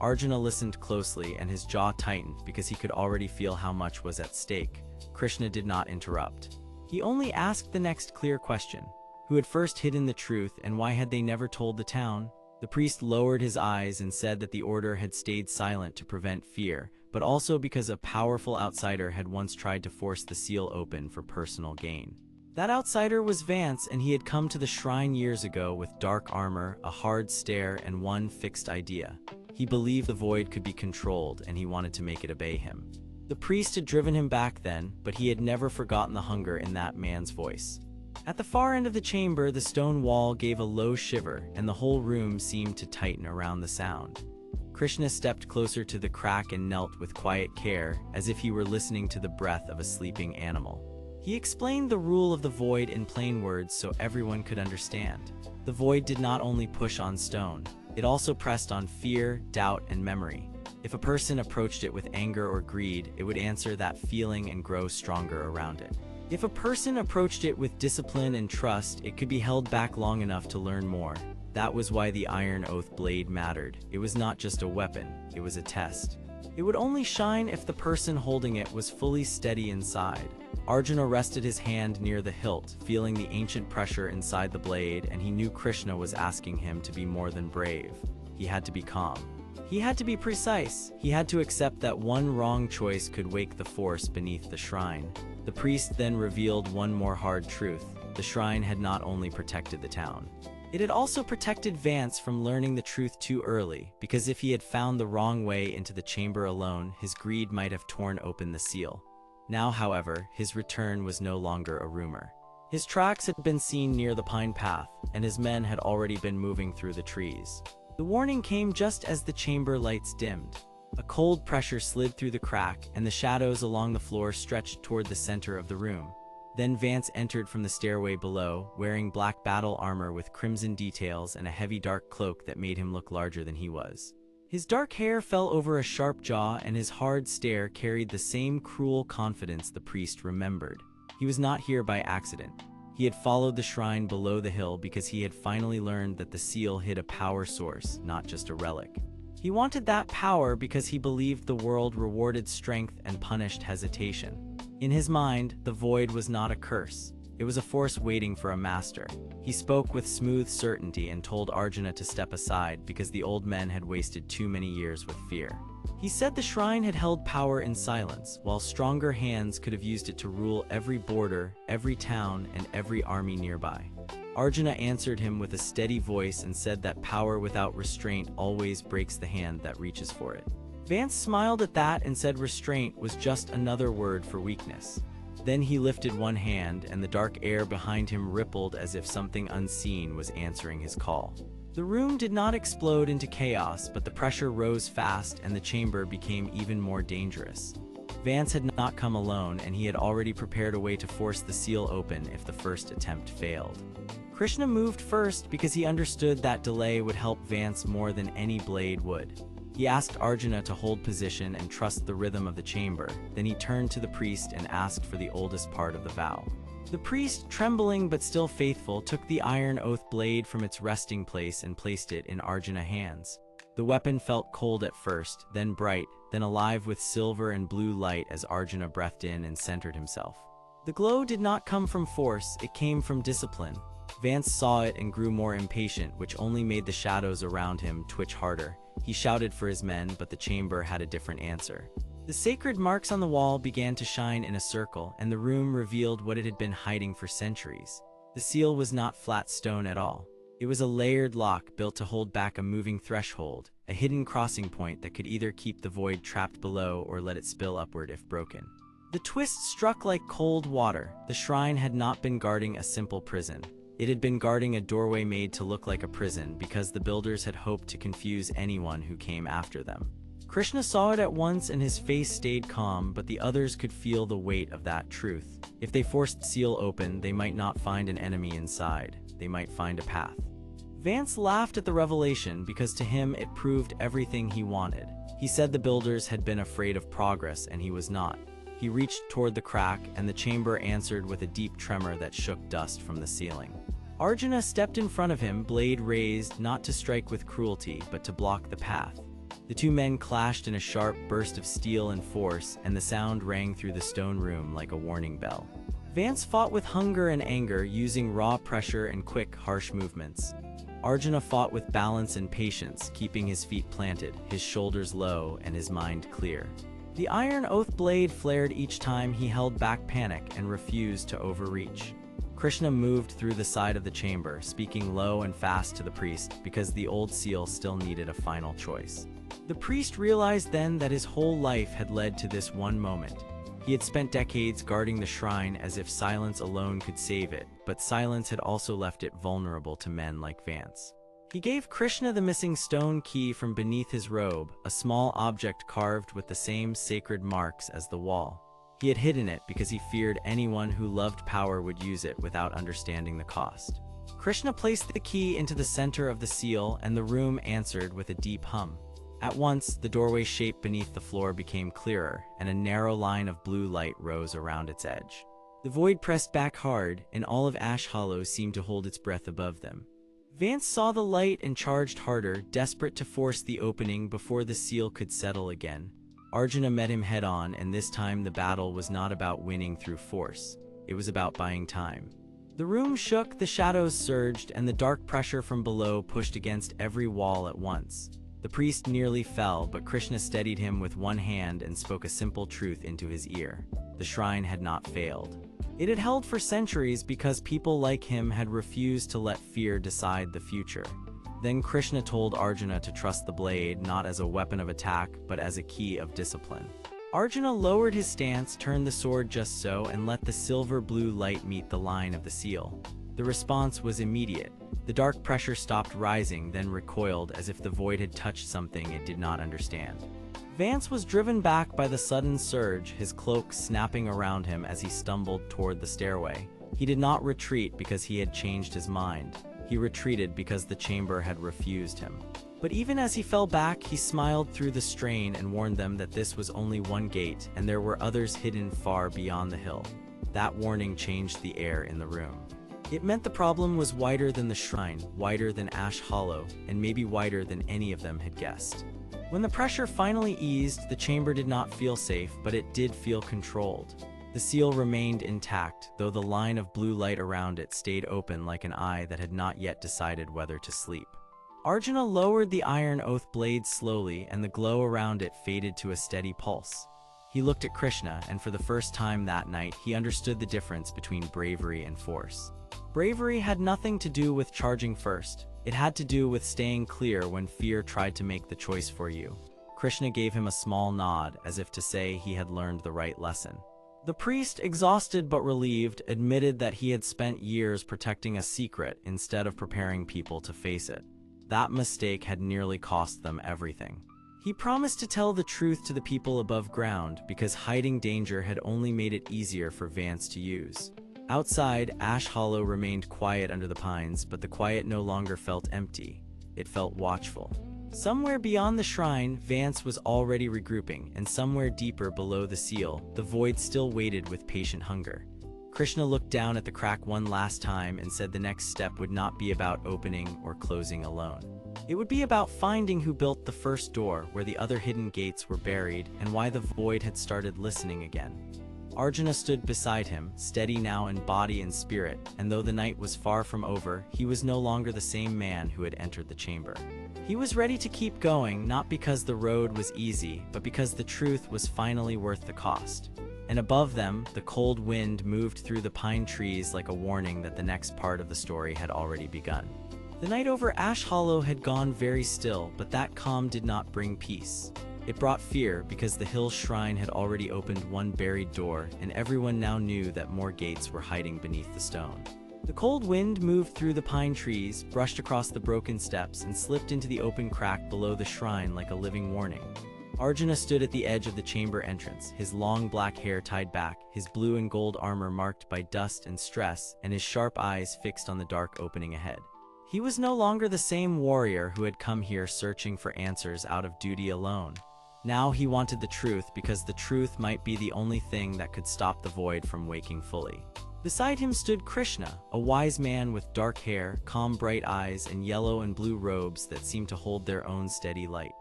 Arjuna listened closely, and his jaw tightened because he could already feel how much was at stake. Krishna did not interrupt. He only asked the next clear question. Who had first hidden the truth, and why had they never told the town? The priest lowered his eyes and said that the order had stayed silent to prevent fear, but also because a powerful outsider had once tried to force the seal open for personal gain. That outsider was Vance, and he had come to the shrine years ago with dark armor, a hard stare, and one fixed idea. He believed the void could be controlled, and he wanted to make it obey him. The priest had driven him back then, but he had never forgotten the hunger in that man's voice. At the far end of the chamber, the stone wall gave a low shiver, and the whole room seemed to tighten around the sound. Krishna stepped closer to the crack and knelt with quiet care, as if he were listening to the breath of a sleeping animal. He explained the rule of the void in plain words so everyone could understand. The void did not only push on stone, it also pressed on fear, doubt, and memory. If a person approached it with anger or greed, it would answer that feeling and grow stronger around it. If a person approached it with discipline and trust, it could be held back long enough to learn more. That was why the iron oath blade mattered. It was not just a weapon, it was a test. It would only shine if the person holding it was fully steady inside. Arjuna rested his hand near the hilt, feeling the ancient pressure inside the blade, and he knew Krishna was asking him to be more than brave. He had to be calm. He had to be precise. He had to accept that one wrong choice could wake the force beneath the shrine. The priest then revealed one more hard truth. The shrine had not only protected the town. It had also protected Vance from learning the truth too early, because if he had found the wrong way into the chamber alone, his greed might have torn open the seal. Now, however, his return was no longer a rumor. His tracks had been seen near the pine path, and his men had already been moving through the trees. The warning came just as the chamber lights dimmed. A cold pressure slid through the crack, and the shadows along the floor stretched toward the center of the room. Then Vance entered from the stairway below, wearing black battle armor with crimson details and a heavy dark cloak that made him look larger than he was. His dark hair fell over a sharp jaw, and his hard stare carried the same cruel confidence the priest remembered. He was not here by accident. He had followed the shrine below the hill because he had finally learned that the seal hid a power source, not just a relic. He wanted that power because he believed the world rewarded strength and punished hesitation. In his mind, the void was not a curse. It was a force waiting for a master. He spoke with smooth certainty and told Arjuna to step aside because the old men had wasted too many years with fear. He said the shrine had held power in silence, while stronger hands could have used it to rule every border, every town, and every army nearby. Arjuna answered him with a steady voice and said that power without restraint always breaks the hand that reaches for it. Vance smiled at that and said restraint was just another word for weakness. Then he lifted one hand, and the dark air behind him rippled as if something unseen was answering his call. The room did not explode into chaos, but the pressure rose fast and the chamber became even more dangerous. Vance had not come alone, and he had already prepared a way to force the seal open if the first attempt failed. Krishna moved first because he understood that delay would help Vance more than any blade would. He asked Arjuna to hold position and trust the rhythm of the chamber. Then he turned to the priest and asked for the oldest part of the vow. The priest, trembling but still faithful, took the iron oath blade from its resting place and placed it in Arjuna's hands. The weapon felt cold at first, then bright, then alive with silver and blue light as Arjuna breathed in and centered himself. The glow did not come from force, it came from discipline. Vance saw it and grew more impatient, which only made the shadows around him twitch harder. He shouted for his men, but the chamber had a different answer. The sacred marks on the wall began to shine in a circle, and the room revealed what it had been hiding for centuries. The seal was not flat stone at all. It was a layered lock built to hold back a moving threshold, a hidden crossing point that could either keep the void trapped below or let it spill upward if broken. The twist struck like cold water. The shrine had not been guarding a simple prison. It had been guarding a doorway made to look like a prison because the builders had hoped to confuse anyone who came after them. Krishna saw it at once and his face stayed calm, but the others could feel the weight of that truth. If they forced the seal open, they might not find an enemy inside. They might find a path. Vance laughed at the revelation because to him it proved everything he wanted. He said the builders had been afraid of progress and he was not. He reached toward the crack and the chamber answered with a deep tremor that shook dust from the ceiling. Arjuna stepped in front of him, blade raised, not to strike with cruelty, but to block the path. The two men clashed in a sharp burst of steel and force, and the sound rang through the stone room like a warning bell. Vance fought with hunger and anger, using raw pressure and quick, harsh movements. Arjuna fought with balance and patience, keeping his feet planted, his shoulders low, and his mind clear. The iron oath blade flared each time he held back panic and refused to overreach. Krishna moved through the side of the chamber, speaking low and fast to the priest because the old seal still needed a final choice. The priest realized then that his whole life had led to this one moment. He had spent decades guarding the shrine as if silence alone could save it, but silence had also left it vulnerable to men like Vance. He gave Krishna the missing stone key from beneath his robe, a small object carved with the same sacred marks as the wall. He had hidden it because he feared anyone who loved power would use it without understanding the cost. Krishna placed the key into the center of the seal, and the room answered with a deep hum. At once, the doorway shape beneath the floor became clearer, and a narrow line of blue light rose around its edge. The void pressed back hard, and all of Ash Hollow seemed to hold its breath above them. Vance saw the light and charged harder, desperate to force the opening before the seal could settle again. Arjuna met him head-on, and this time the battle was not about winning through force. It was about buying time. The room shook, the shadows surged, and the dark pressure from below pushed against every wall at once. The priest nearly fell, but Krishna steadied him with one hand and spoke a simple truth into his ear. The shrine had not failed. It had held for centuries because people like him had refused to let fear decide the future. Then Krishna told Arjuna to trust the blade not as a weapon of attack, but as a key of discipline. Arjuna lowered his stance, turned the sword just so, and let the silver-blue light meet the line of the seal. The response was immediate. The dark pressure stopped rising, then recoiled as if the void had touched something it did not understand. Vance was driven back by the sudden surge, his cloak snapping around him as he stumbled toward the stairway. He did not retreat because he had changed his mind. He retreated because the chamber had refused him. But even as he fell back, he smiled through the strain and warned them that this was only one gate, and there were others hidden far beyond the hill. That warning changed the air in the room. It meant the problem was wider than the shrine, wider than Ash Hollow, and maybe wider than any of them had guessed. When the pressure finally eased, the chamber did not feel safe, but it did feel controlled. The seal remained intact, though the line of blue light around it stayed open like an eye that had not yet decided whether to sleep. Arjuna lowered the iron oath blade slowly, and the glow around it faded to a steady pulse. He looked at Krishna, and for the first time that night, he understood the difference between bravery and force. Bravery had nothing to do with charging first. It had to do with staying clear when fear tried to make the choice for you. Krishna gave him a small nod, as if to say he had learned the right lesson. The priest, exhausted but relieved, admitted that he had spent years protecting a secret instead of preparing people to face it. That mistake had nearly cost them everything. He promised to tell the truth to the people above ground because hiding danger had only made it easier for Vance to use. Outside, Ash Hollow remained quiet under the pines, but the quiet no longer felt empty. It felt watchful. Somewhere beyond the shrine, Vance was already regrouping, and somewhere deeper below the seal, the void still waited with patient hunger. Krishna looked down at the crack one last time and said the next step would not be about opening or closing alone. It would be about finding who built the first door, where the other hidden gates were buried, and why the void had started listening again. Arjuna stood beside him, steady now in body and spirit, and though the night was far from over, he was no longer the same man who had entered the chamber. He was ready to keep going, not because the road was easy, but because the truth was finally worth the cost. And above them, the cold wind moved through the pine trees like a warning that the next part of the story had already begun. The night over Ash Hollow had gone very still, but that calm did not bring peace. It brought fear because the hill's shrine had already opened one buried door, and everyone now knew that more gates were hiding beneath the stone. The cold wind moved through the pine trees, brushed across the broken steps, and slipped into the open crack below the shrine like a living warning. Arjuna stood at the edge of the chamber entrance, his long black hair tied back, his blue and gold armor marked by dust and stress, and his sharp eyes fixed on the dark opening ahead. He was no longer the same warrior who had come here searching for answers out of duty alone. Now he wanted the truth because the truth might be the only thing that could stop the void from waking fully. Beside him stood Krishna, a wise man with dark hair, calm bright eyes, and yellow and blue robes that seemed to hold their own steady light.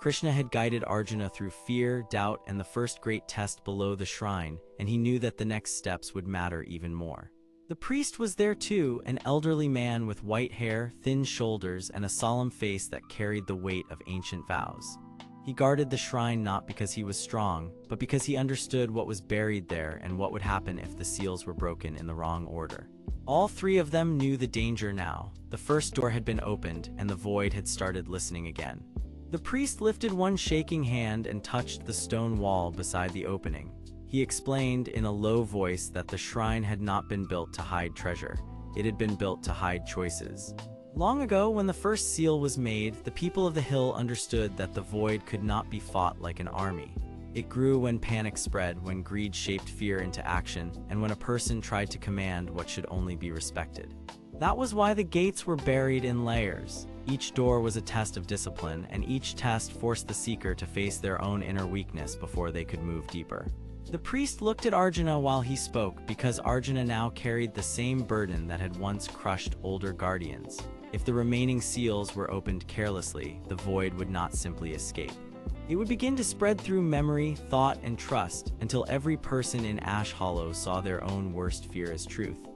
Krishna had guided Arjuna through fear, doubt, and the first great test below the shrine, and he knew that the next steps would matter even more. The priest was there too, an elderly man with white hair, thin shoulders, and a solemn face that carried the weight of ancient vows. He guarded the shrine not because he was strong, but because he understood what was buried there and what would happen if the seals were broken in the wrong order. All three of them knew the danger now. The first door had been opened, and the void had started listening again. The priest lifted one shaking hand and touched the stone wall beside the opening. He explained in a low voice that the shrine had not been built to hide treasure. It had been built to hide choices. Long ago, when the first seal was made, the people of the hill understood that the void could not be fought like an army. It grew when panic spread, when greed shaped fear into action, and when a person tried to command what should only be respected. That was why the gates were buried in layers. Each door was a test of discipline, and each test forced the seeker to face their own inner weakness before they could move deeper. The priest looked at Arjuna while he spoke, because Arjuna now carried the same burden that had once crushed older guardians. If the remaining seals were opened carelessly, the void would not simply escape. It would begin to spread through memory, thought, and trust, until every person in Ash Hollow saw their own worst fear as truth.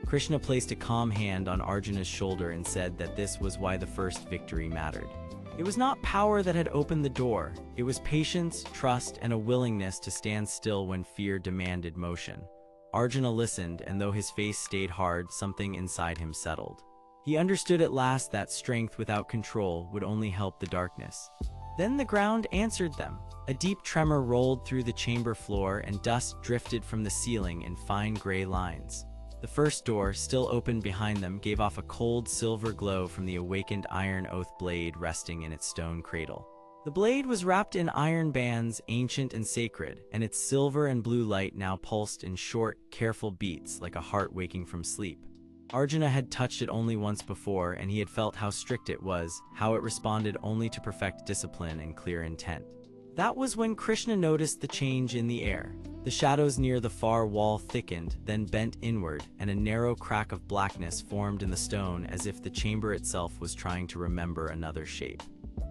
Krishna placed a calm hand on Arjuna's shoulder and said that this was why the first victory mattered. It was not power that had opened the door. It was patience, trust, and a willingness to stand still when fear demanded motion. Arjuna listened, and though his face stayed hard, something inside him settled. He understood at last that strength without control would only help the darkness. Then the ground answered them. A deep tremor rolled through the chamber floor, and dust drifted from the ceiling in fine gray lines. The first door, still open behind them, gave off a cold silver glow from the awakened iron oath blade resting in its stone cradle. The blade was wrapped in iron bands, ancient and sacred, and its silver and blue light now pulsed in short, careful beats like a heart waking from sleep. Arjuna had touched it only once before, and he had felt how strict it was, how it responded only to perfect discipline and clear intent. That was when Krishna noticed the change in the air. The shadows near the far wall thickened, then bent inward, and a narrow crack of blackness formed in the stone as if the chamber itself was trying to remember another shape.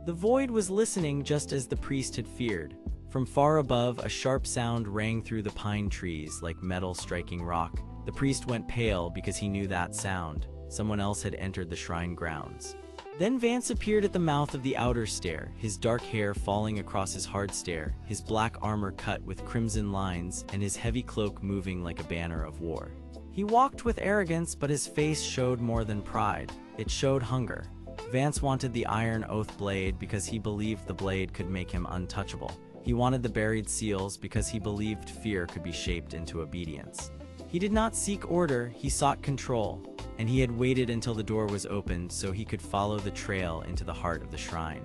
The void was listening just as the priest had feared. From far above, a sharp sound rang through the pine trees like metal striking rock. The priest went pale because he knew that sound. Someone else had entered the shrine grounds. Then Vance appeared at the mouth of the outer stair, his dark hair falling across his hard stare, his black armor cut with crimson lines, and his heavy cloak moving like a banner of war. He walked with arrogance, but his face showed more than pride. It showed hunger. Vance wanted the iron oath blade because he believed the blade could make him untouchable. He wanted the buried seals because he believed fear could be shaped into obedience. He did not seek order, he sought control, and he had waited until the door was opened so he could follow the trail into the heart of the shrine.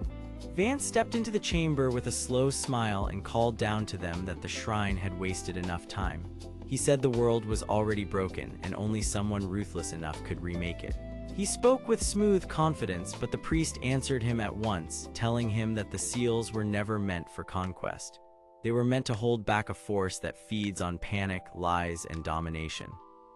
Vance stepped into the chamber with a slow smile and called down to them that the shrine had wasted enough time. He said the world was already broken and only someone ruthless enough could remake it. He spoke with smooth confidence, but the priest answered him at once, telling him that the seals were never meant for conquest. They were meant to hold back a force that feeds on panic, lies, and domination.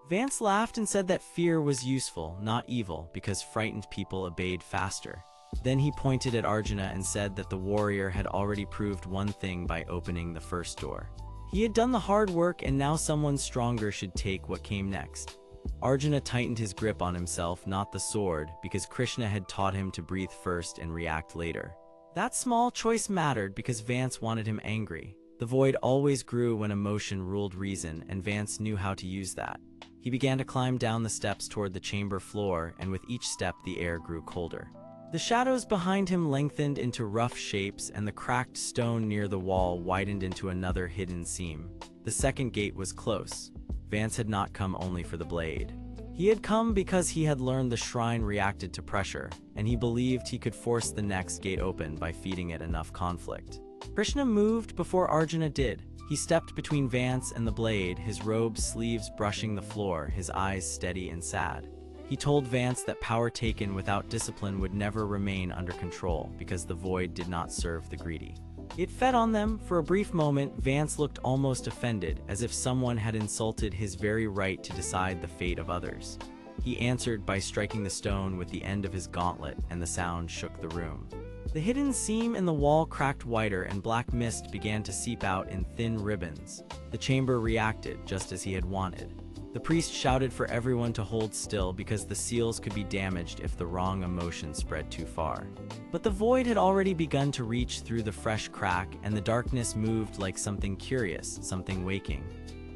Vance laughed and said that fear was useful, not evil, because frightened people obeyed faster. Then he pointed at Arjuna and said that the warrior had already proved one thing by opening the first door. He had done the hard work, and now someone stronger should take what came next. Arjuna tightened his grip on himself, not the sword, because Krishna had taught him to breathe first and react later. That small choice mattered because Vance wanted him angry. The void always grew when emotion ruled reason, and Vance knew how to use that. He began to climb down the steps toward the chamber floor, and with each step the air grew colder. The shadows behind him lengthened into rough shapes, and the cracked stone near the wall widened into another hidden seam. The second gate was close. Vance had not come only for the blade. He had come because he had learned the shrine reacted to pressure, and he believed he could force the next gate open by feeding it enough conflict. Krishna moved before Arjuna did. He stepped between Vance and the blade, his robe's sleeves brushing the floor, his eyes steady and sad. He told Vance that power taken without discipline would never remain under control, because the void did not serve the greedy. It fed on them. For a brief moment, Vance looked almost offended, as if someone had insulted his very right to decide the fate of others. He answered by striking the stone with the end of his gauntlet, and the sound shook the room. The hidden seam in the wall cracked wider, and black mist began to seep out in thin ribbons. The chamber reacted, just as he had wanted. The priest shouted for everyone to hold still, because the seals could be damaged if the wrong emotion spread too far. But the void had already begun to reach through the fresh crack, and the darkness moved like something curious, something waking.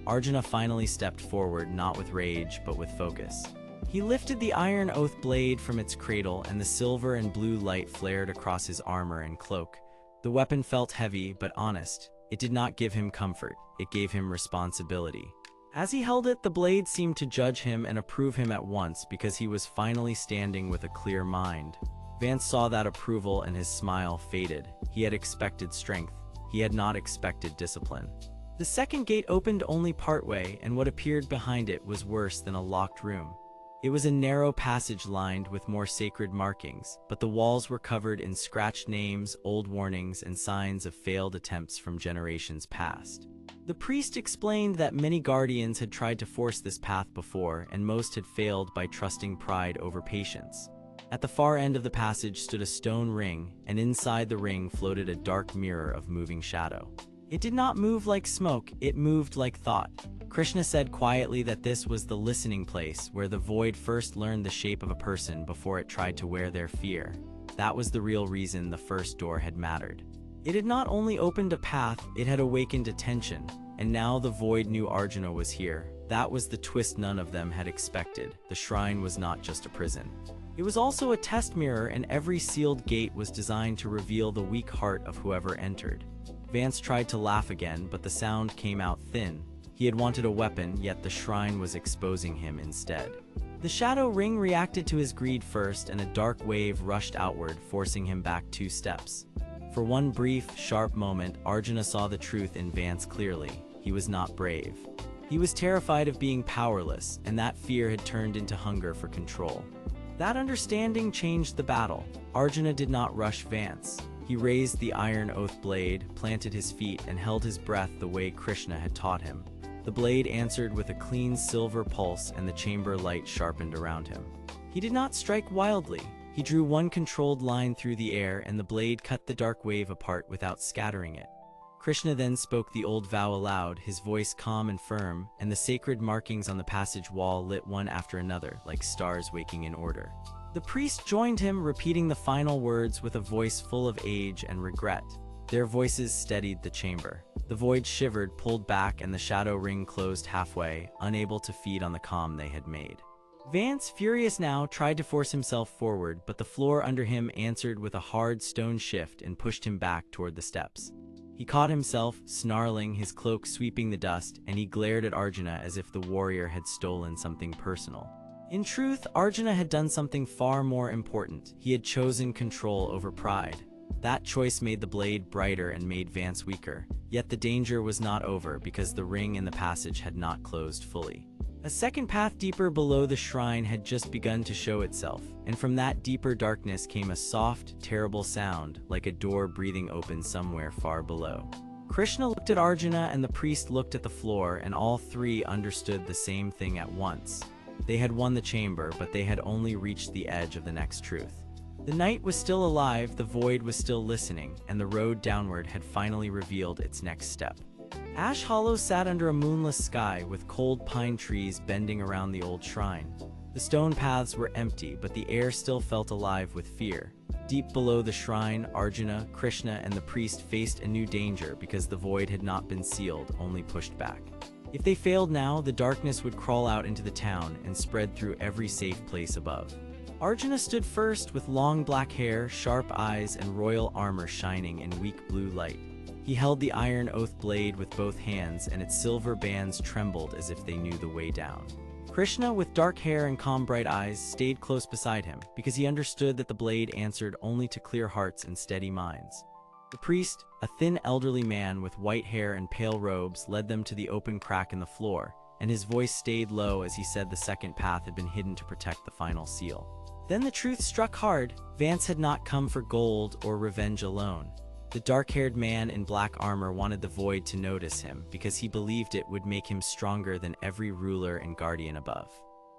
Arjuna finally stepped forward, not with rage, but with focus. He lifted the iron oath blade from its cradle, and the silver and blue light flared across his armor and cloak. The weapon felt heavy, but honest. It did not give him comfort, it gave him responsibility. As he held it, the blade seemed to judge him and approve him at once, because he was finally standing with a clear mind. Vance saw that approval, and his smile faded. He had expected strength. He had not expected discipline. The second gate opened only partway, and what appeared behind it was worse than a locked room. It was a narrow passage lined with more sacred markings, but the walls were covered in scratched names, old warnings, and signs of failed attempts from generations past. The priest explained that many guardians had tried to force this path before, and most had failed by trusting pride over patience. At the far end of the passage stood a stone ring, and inside the ring floated a dark mirror of moving shadow. It did not move like smoke, it moved like thought. Krishna said quietly that this was the listening place, where the void first learned the shape of a person before it tried to wear their fear. That was the real reason the first door had mattered. It had not only opened a path, it had awakened attention, and now the void knew Arjuna was here. That was the twist none of them had expected. The shrine was not just a prison. It was also a test mirror, and every sealed gate was designed to reveal the weak heart of whoever entered. Vance tried to laugh again, but the sound came out thin. He had wanted a weapon, yet the shrine was exposing him instead. The shadow ring reacted to his greed first, and a dark wave rushed outward, forcing him back 2 steps. For one brief, sharp moment, Arjuna saw the truth in Vance clearly. He was not brave. He was terrified of being powerless, and that fear had turned into hunger for control. That understanding changed the battle. Arjuna did not rush Vance. He raised the iron oath blade, planted his feet, and held his breath the way Krishna had taught him. The blade answered with a clean silver pulse, and the chamber light sharpened around him. He did not strike wildly. He drew one controlled line through the air, and the blade cut the dark wave apart without scattering it. Krishna then spoke the old vow aloud, his voice calm and firm, and the sacred markings on the passage wall lit one after another, like stars waking in order. The priest joined him, repeating the final words with a voice full of age and regret. Their voices steadied the chamber. The void shivered, pulled back, and the shadow ring closed halfway, unable to feed on the calm they had made. Vance, furious now, tried to force himself forward, but the floor under him answered with a hard stone shift and pushed him back toward the steps. He caught himself, snarling, his cloak sweeping the dust, and he glared at Arjuna as if the warrior had stolen something personal. In truth, Arjuna had done something far more important. He had chosen control over pride. That choice made the blade brighter and made Vance weaker. Yet the danger was not over, because the ring in the passage had not closed fully. A second path deeper below the shrine had just begun to show itself, and from that deeper darkness came a soft, terrible sound, like a door breathing open somewhere far below. Krishna looked at Arjuna, and the priest looked at the floor, and all three understood the same thing at once. They had won the chamber, but they had only reached the edge of the next truth. The night was still alive, the void was still listening, and the road downward had finally revealed its next step. Ash Hollow sat under a moonless sky with cold pine trees bending around the old shrine. The stone paths were empty, but the air still felt alive with fear. Deep below the shrine, Arjuna, Krishna, and the priest faced a new danger because the void had not been sealed, only pushed back. If they failed now, the darkness would crawl out into the town and spread through every safe place above. Arjuna stood first with long black hair, sharp eyes, and royal armor shining in weak blue light. He held the iron oath blade with both hands, and its silver bands trembled as if they knew the way down. Krishna, with dark hair and calm bright eyes, stayed close beside him, because he understood that the blade answered only to clear hearts and steady minds. The priest, a thin elderly man with white hair and pale robes, led them to the open crack in the floor, and his voice stayed low as he said the second path had been hidden to protect the final seal. Then the truth struck hard. Vance had not come for gold or revenge alone. The dark-haired man in black armor wanted the void to notice him because he believed it would make him stronger than every ruler and guardian above.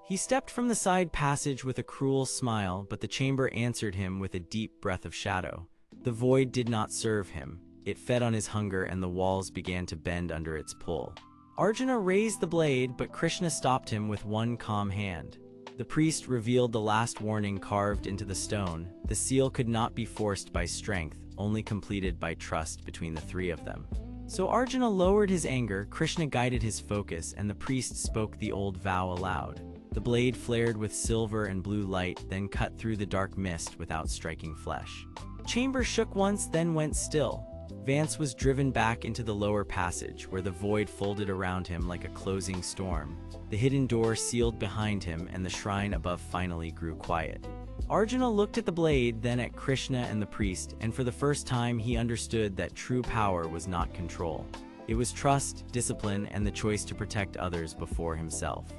He stepped from the side passage with a cruel smile, but the chamber answered him with a deep breath of shadow. The void did not serve him. It fed on his hunger, and the walls began to bend under its pull. Arjuna raised the blade, but Krishna stopped him with one calm hand. The priest revealed the last warning carved into the stone. The seal could not be forced by strength, only completed by trust between the three of them. So Arjuna lowered his anger, Krishna guided his focus, and the priest spoke the old vow aloud. The blade flared with silver and blue light, then cut through the dark mist without striking flesh. The chamber shook once, then went still. Vance was driven back into the lower passage, where the void folded around him like a closing storm. The hidden door sealed behind him, and the shrine above finally grew quiet. Arjuna looked at the blade, then at Krishna and the priest, and for the first time he understood that true power was not control. It was trust, discipline, and the choice to protect others before himself.